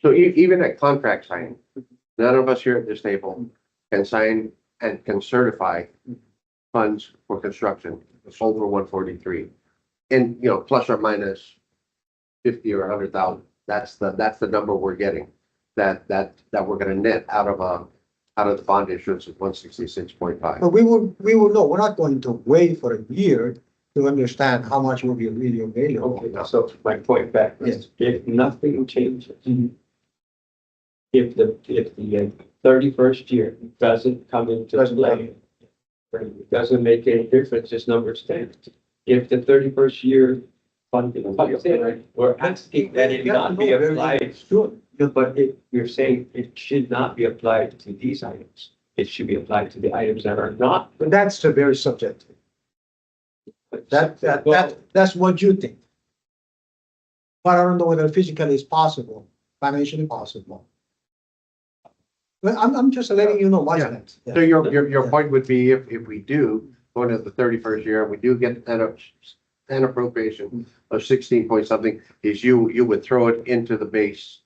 S11: So even at contract signing, none of us here at this table can sign and can certify funds for construction over 143. And, plus or minus 50 or 100,000. That's the number we're getting, that we're gonna net out of the bond issuance of 166.5.
S9: But we will know. We're not going to wait for a year to understand how much will be really available.
S10: Okay, so my point back is, if nothing changes, if the 31st year doesn't come into play, it doesn't make any difference, this number stands. If the 31st year funding comes in, we're asking that it not be applied.
S9: Sure.
S10: But you're saying it should not be applied to these items. It should be applied to the items that are not.
S9: But that's very subjective. That's what you think. But I don't know whether physically it's possible, financially possible. But I'm just letting you know my
S11: Yeah.
S9: stance.
S11: So your point would be if we do go into the 31st year, we do get an appropriation of 16 point something, is you would throw it into the base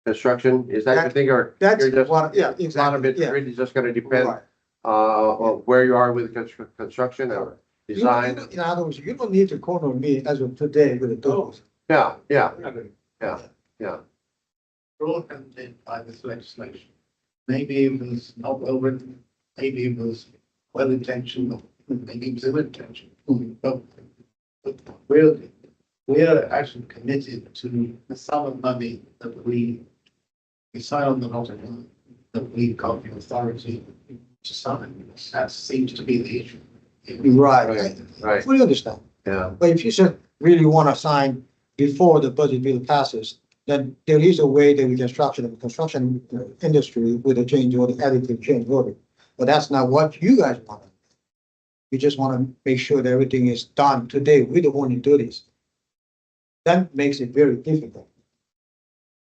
S11: construction? Is that your thing, or
S9: That's
S11: you're just,
S9: what, yeah,
S11: a lot of
S9: exactly,
S11: it
S9: yeah.
S11: really just gonna depend
S9: Right.
S11: on where you are with construction or design?
S9: In other words, you don't need to corner me as of today with the totals.
S11: Yeah.
S6: Prohibited by this legislation. Maybe it was not well written, maybe it was well intentioned, maybe it was ill intentioned. But we're actually committed to the sum of money that we sign on the dotted line, that we got the authority to sign. That seems to be the issue.
S9: Right.
S11: Right.
S9: Fully understand.
S11: Yeah.
S9: But if you said really want to sign before the budget bill passes, then there is a way that we can structure the construction industry with a change order, additive change order. But that's not what you guys want. We just want to make sure that everything is done today. We don't want to do this. That makes it very difficult.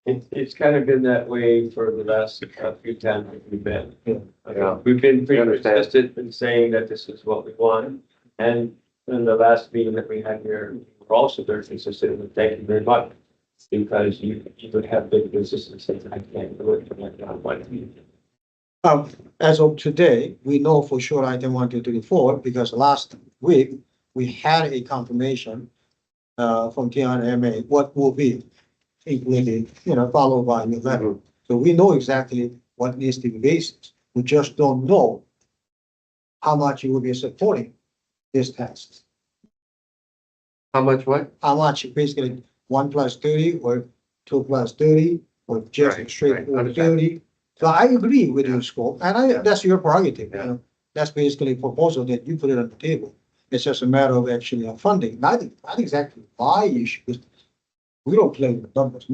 S10: It's kind of been that way for the last few times that we've been.
S11: Yeah.
S10: We've been pretty
S11: Understand.
S10: persistent in saying that this is what we want. And in the last meeting that we had here, we're also very consistent with thank you very much. Because you would have been consistent saying, I can't do it. I'm not going to.
S9: As of today, we know for sure item 1, 2, 3, 4, because last week we had a confirmation from TRMA what will be included, followed by your letter. So we know exactly what needs to be based. We just don't know how much you will be supporting this task.
S11: How much what?
S9: How much basically 1 plus 30 or 2 plus 30 or just
S11: Right,
S9: straightforward
S11: understand.
S9: 30. So I agree with your scope and
S11: Yeah.
S9: that's your prerogative.
S11: Yeah.
S9: That's basically a proposal that you put it on the table. It's just a matter of actually funding, not exactly why you should. We don't play with numbers.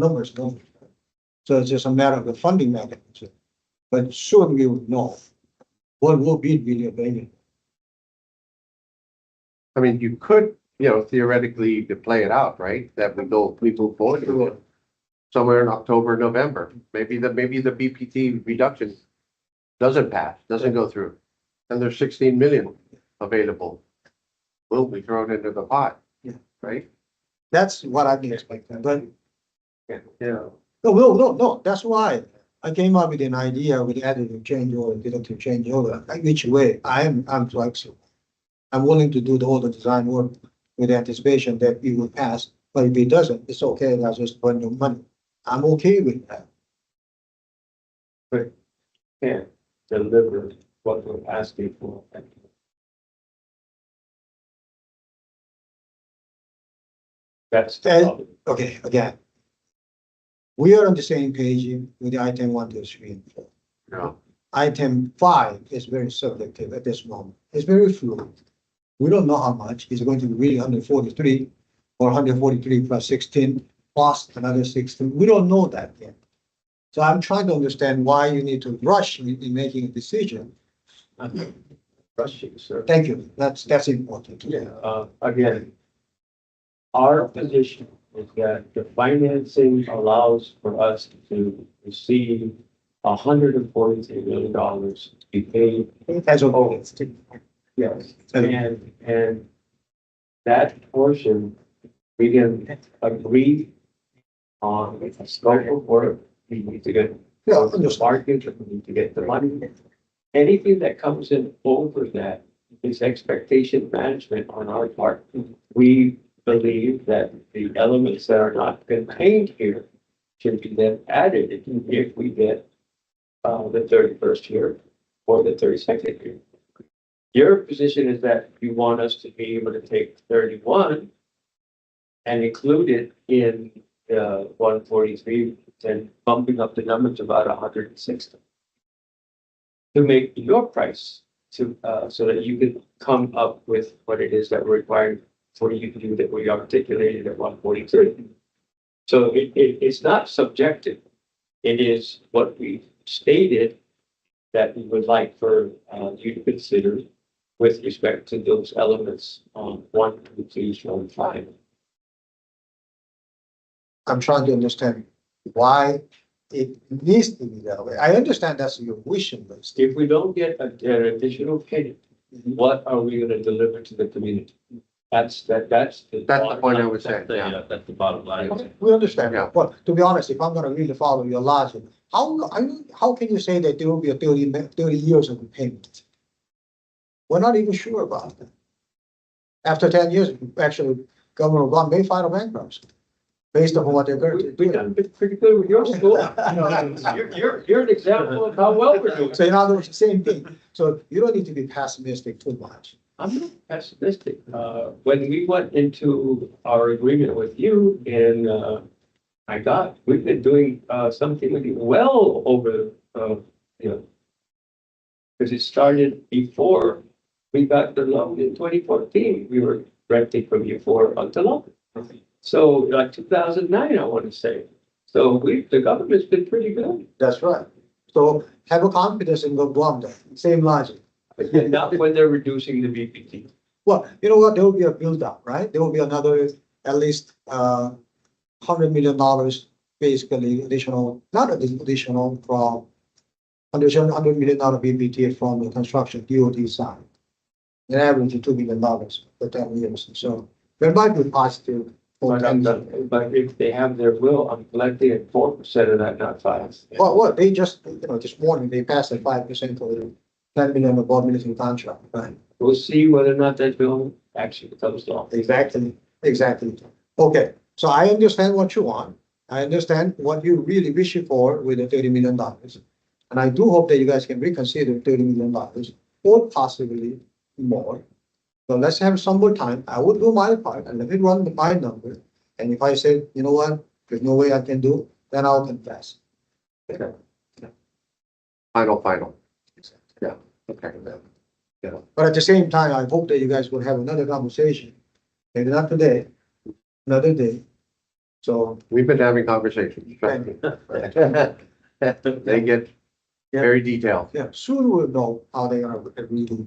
S9: So it's just a matter of the funding mechanism. But soon we will know what will be really available.
S11: I mean, you could, theoretically, you could play it out, right? That we move forward to it somewhere in October, November. Maybe the BPT reduction doesn't pass, doesn't go through. And there's 16 million available. Will be thrown into the pot.
S9: Yeah.
S11: Right?
S9: That's what I've been expecting, but
S10: Yeah.
S9: no, that's why I came up with an idea with additive change order, deductive change order, like which way I'm flexible. I'm willing to do all the design work with anticipation that it will pass, but if it doesn't, it's okay, that's just burn your money. I'm okay with that.
S10: Can't deliver what we're asking for. That's the
S9: And-
S10: problem.
S9: Okay, again. We are on the same page with the item 1, 2, 3, and 4.
S11: No.
S9: Item 5 is very subjective at this moment. It's very fluid. We don't know how much. Is it going to be really 143 or 143 plus 16 plus another 16? We don't know that yet. So I'm trying to understand why you need to rush in making a decision.
S10: Rushing, sir.
S9: Thank you. That's important.
S10: Again, our position is that the financing allows for us to receive $143 million to be paid.
S9: As of
S10: Yes. And that portion, we can agree on a scope of work. We need to get
S9: Yeah,
S10: the
S9: understood.
S10: market, we need to get the money. Anything that comes in over that is expectation management on our part. We believe that the elements that are not contained here should be then added if we get the 31st year or the 32nd year. Your position is that you want us to be able to take 31 and include it in 143 and bumping up the number to about 160 to make your price to so that you can come up with what it is that we're requiring for you to do that we articulated at 143. So it's not subjective. It is what we stated that we would like for you to consider with respect to those elements on 1, 2, 3, 4, and 5.
S9: I'm trying to understand why it needs to be that way. I understand that's your wish list.
S10: If we don't get an additional payment, what are we gonna deliver to the community? That's the.
S11: That's the point I was saying,
S10: That's
S11: yeah.
S10: that's the bottom line.
S9: Okay, we understand.
S11: Yeah.
S9: But to be honest, if I'm gonna really follow your logic, how can you say that there will be a 30 years of repayment? We're not even sure about that. After 10 years, actually, Governor Obama may file a bankruptcy based on what they're currently
S10: We
S9: doing.
S10: done been pretty good with your school. You're an example of how well we're doing.
S9: So in other words, the same thing. So you don't need to be pessimistic too much.
S10: I'm not pessimistic. When we went into our agreement with you and, we've been doing, something with you well over, because it started before we got the loan in 2014. We were renting from you for until long. So like 2009, I want to say. So the government's been pretty good.
S9: That's right. So have a confidence in Guam then. Same logic.
S10: Not when they're reducing the BPT.
S9: Well, you know what, there will be a build-up, right? There will be another, at least, $100 million, basically additional, not additional from, $100 million BPT from the construction DOT side. An average of $2 million for 10 years, so there might be positive. for 10 years.
S10: But if they have their will, I'm collecting at 4% of that, not 5.
S9: Well, they just, this morning, they passed a 5% for the 10 million above military contract, right?
S10: We'll see whether or not that bill actually comes off.
S9: Exactly, exactly. Okay, so I understand what you want. I understand what you really wish for with the $30 million. And I do hope that you guys can reconsider $30 million or possibly more. So let's have some more time. I will do my part and let me run my number. And if I say, you know what, there's no way I can do, then I'll confess.
S11: Final. Yeah, okay. Yeah.
S9: But at the same time, I hope that you guys will have another conversation. Maybe not today, another day. So,
S11: We've been having conversations. trust me. They get very detailed.
S9: yeah, soon we'll know how they are really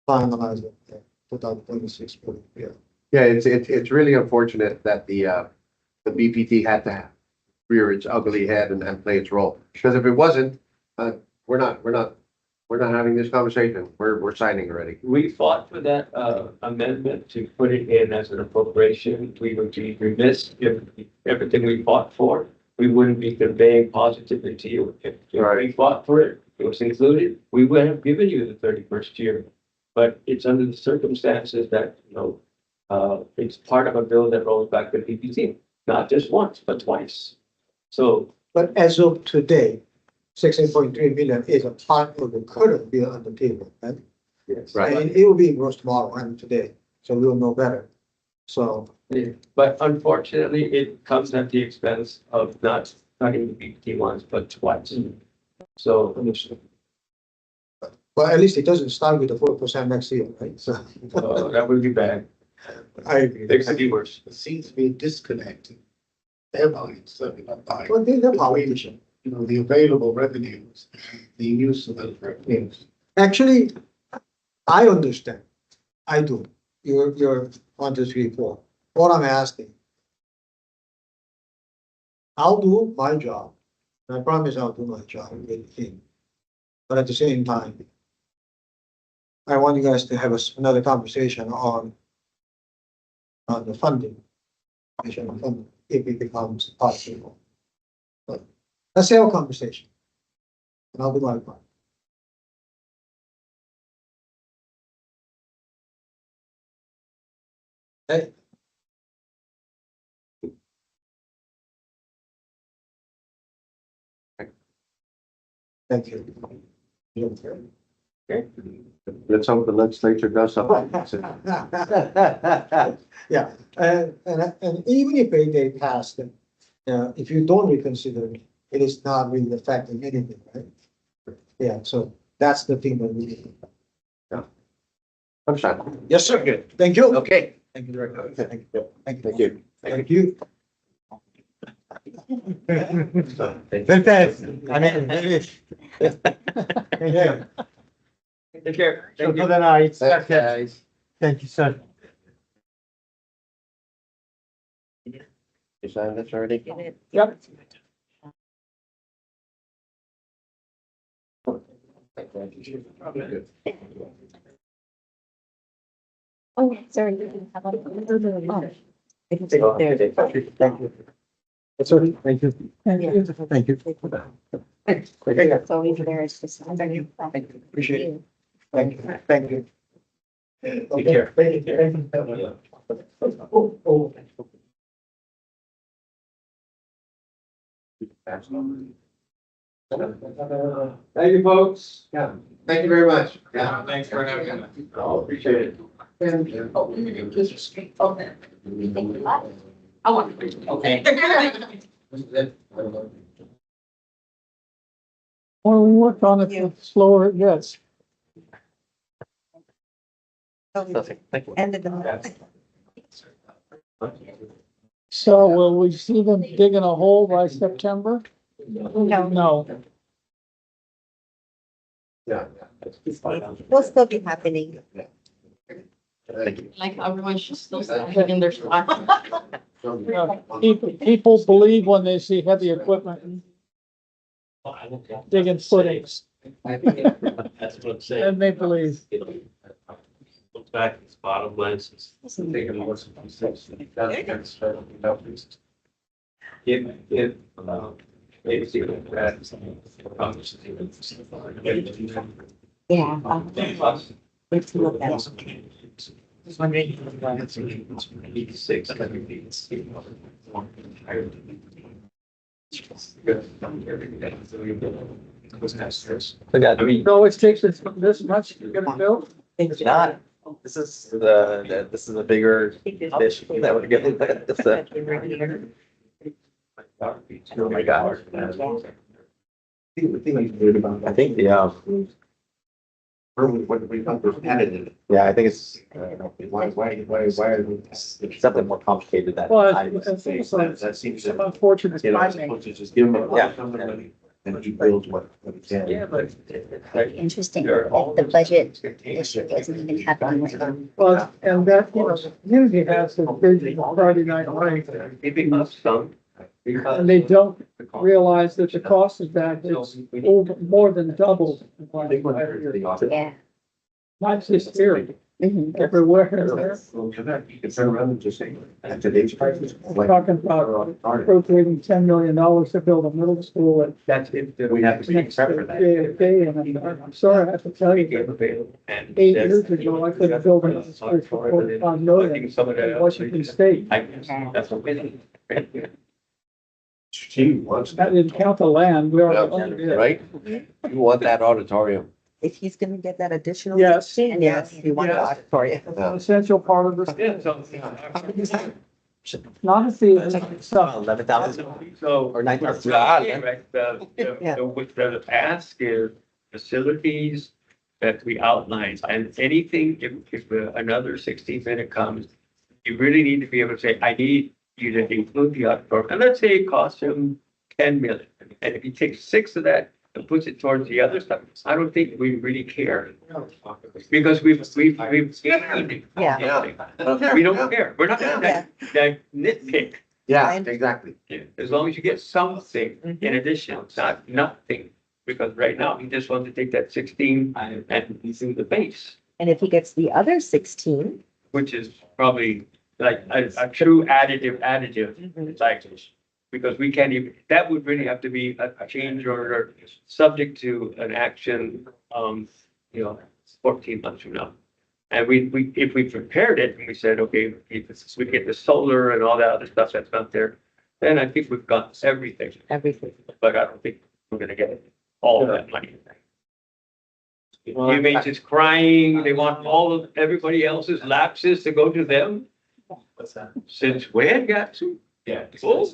S9: finalizing the 2026. Yeah.
S11: Yeah, it's really unfortunate that the BPT had to rear its ugly head and play its role. Because if it wasn't, we're not having this conversation. We're signing already.
S10: We fought for that amendment to put it in as an appropriation. We would be remiss if everything we fought for, we wouldn't be conveying positively to you. If we fought for it, it was included, we would have given you the 31st year. But it's under the circumstances that, it's part of a bill that rolls back to PPT, not just once, but twice. So,
S9: But as of today, 16.3 million is a part of the current bill on the table, right?
S10: yes.
S11: Right.
S9: And it will be engrossed tomorrow and today, so we'll know better. So,
S10: But unfortunately, it comes at the expense of not cutting the BPT once, but twice. So,
S9: well, at least it doesn't start with the 4% next year, right? So,
S10: that would be bad.
S9: I agree.
S10: It could be worse.
S6: It seems to be a disconnect. Their volume, certainly not buying.
S9: Well, they're politician.
S6: The available revenues, the use of those revenues.
S9: Actually, I understand. I do. You're 1, 2, 3, 4. What I'm asking, I'll do my job. I promise I'll do my job with him. But at the same time, I want you guys to have another conversation on the funding. If it becomes possible. But let's have a conversation. And I'll do my part. Hey. Thank you.
S10: Okay.
S11: Let's hope the legislature does something.
S9: Yeah, and even if they pass them, if you don't reconsider it, it is not really affecting anything, right? Yeah, so that's the thing that we need.
S11: Understand?
S9: Yes, sir. Good. Thank you.
S11: Okay.
S9: Thank you, Director. Thank you. Thank
S11: Thank
S9: you.
S11: you.
S9: Thank you. Fantastic. I mean, finish. Yeah.
S10: Take care.
S9: So
S10: Thank you.
S9: for the night.
S11: Thanks, guys.
S9: Thank you, sir.
S11: You signed this already?
S9: Yep.
S11: Good.
S7: Oh, sorry. You can have one. Oh. I can
S10: Take
S7: take there.
S9: Thank you. That's all right. Thank you. Thank you. Thank you.
S7: So either there is just.
S9: Thank you. Appreciate it. Thank you. Thank you.
S10: Take care.
S9: Thank you. Oh.
S10: Thank you, folks.
S11: Yeah, thank you very much.
S10: Yeah, thanks for having me. Oh, appreciate it.
S8: More we work on it, the slower it gets.
S7: End of the month.
S8: So will we see them digging a hole by September?
S7: No.
S8: No.
S11: Yeah.
S12: Will still be happening.
S11: Thank you.
S13: Like everyone should still standing in their spot.
S8: People believe when they see heavy equipment digging footings,
S10: That's what I'm saying.
S8: and they believe.
S10: Look back, it's bottom lines.
S12: Yeah. Let's look at it.
S10: Just wondering. Six.
S8: It always takes this much to get it built.
S12: It's
S14: not. This is the bigger fish that we're getting. Oh my God. I think yeah, I think it's
S11: Why are we?
S14: something more complicated than
S8: Well,
S14: I
S8: it's also
S11: That seems
S8: some
S11: to,
S8: unfortunate
S11: you know,
S8: timing.
S11: supposed to just give them a
S14: Yeah.
S11: lump sum of money and he builds what he can.
S10: Yeah, but.
S12: interesting. The budget issue wasn't even happening right now.
S8: Well, and that, the community has a vision of Friday night lights,
S10: Giving us some. Because.
S8: and they don't realize that the cost of that is over, more than doubled. in the last 5 years.
S12: Yeah.
S8: Not just here,
S12: Mhm.
S8: everywhere.
S11: You can turn around and just say, at today's prices.
S8: We're talking about appropriating $10 million to build a middle school at
S10: That's if
S11: We have to be
S8: next
S11: prepared for that.
S8: JFK, and I'm sorry, I have to tell you,
S10: became available. And
S8: 8 years ago, I couldn't build a school for $45 million
S10: Some of that.
S8: in Washington State.
S10: I guess that's what we did.
S11: Gee, what's
S8: That didn't count the land, we already owned it.
S11: Right? You want that auditorium.
S12: If he's gonna get that additional.
S8: Yes.
S12: And yes, you want the
S8: Yes.
S12: auditorium.
S8: It's an essential part of the,
S10: Yeah, so.
S8: not a fee, it's itself.
S14: 11,000
S10: So.
S14: or 9,000.
S10: Right,
S12: Yeah.
S10: the ask is facilities that we outline, and anything, if another 16-minute comes, you really need to be able to say, I need you to include the auditorium, and let's say it costs him 10 million, and if he takes 6 of that and puts it towards the other stuff, I don't think we really care. Because we've.
S12: Yeah.
S10: We don't care, we're not gonna that nitpick.
S11: Yeah, exactly.
S10: Yeah, as long as you get something
S12: Mm-hmm.
S10: in addition, not nothing, because right now, he just wants to take that 16 and do the base,
S12: And if he gets the other 16,
S10: which is probably like a true additive, it's like, because we can't even, that would really have to be a change order subject to an action, 14 months from now. And if we prepared it and we said, okay, if we get the solar and all that other stuff that's not there, then I think we've got everything.
S12: everything.
S10: But I don't think we're gonna get all that money. UMH is crying, they want all of everybody else's lapses to go to them,
S14: What's that?
S10: since when got to.
S14: Yeah.
S10: Oh.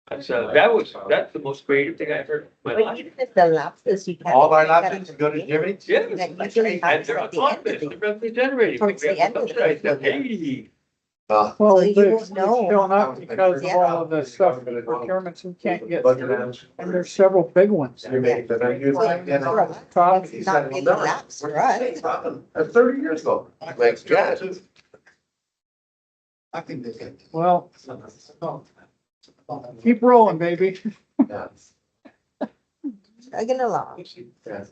S10: That's the most creative thing I've heard. in my
S12: But
S10: life.
S12: even if the lapses, you can't.
S11: All our
S12: take that
S11: lapses
S12: at
S11: go
S12: the
S11: to
S12: beginning.
S11: Jimmy?
S10: Yes.
S12: That usually
S10: And
S12: happens
S10: they're
S12: at the end of
S10: autonomous,
S12: the.
S10: they're revenue generating.
S12: Towards
S10: We have
S12: the end
S10: to
S12: of the
S10: subsidize them.
S12: fiscal
S10: Hey.
S8: Well,
S12: So you
S8: they're
S12: won't know.
S8: showing up because of all of the stuff, procurements we can't get through, and there's several big ones.
S11: You made it, but I use like, you know,
S8: Top,
S11: he
S12: It's
S11: said,
S12: not
S11: well,
S12: really
S11: never.
S12: lapse for us.
S11: That's 30 years ago. Like, yeah.
S9: I think they can.
S8: well, keep rolling, baby.
S11: Yeah.
S12: Chugging along.
S11: Yeah.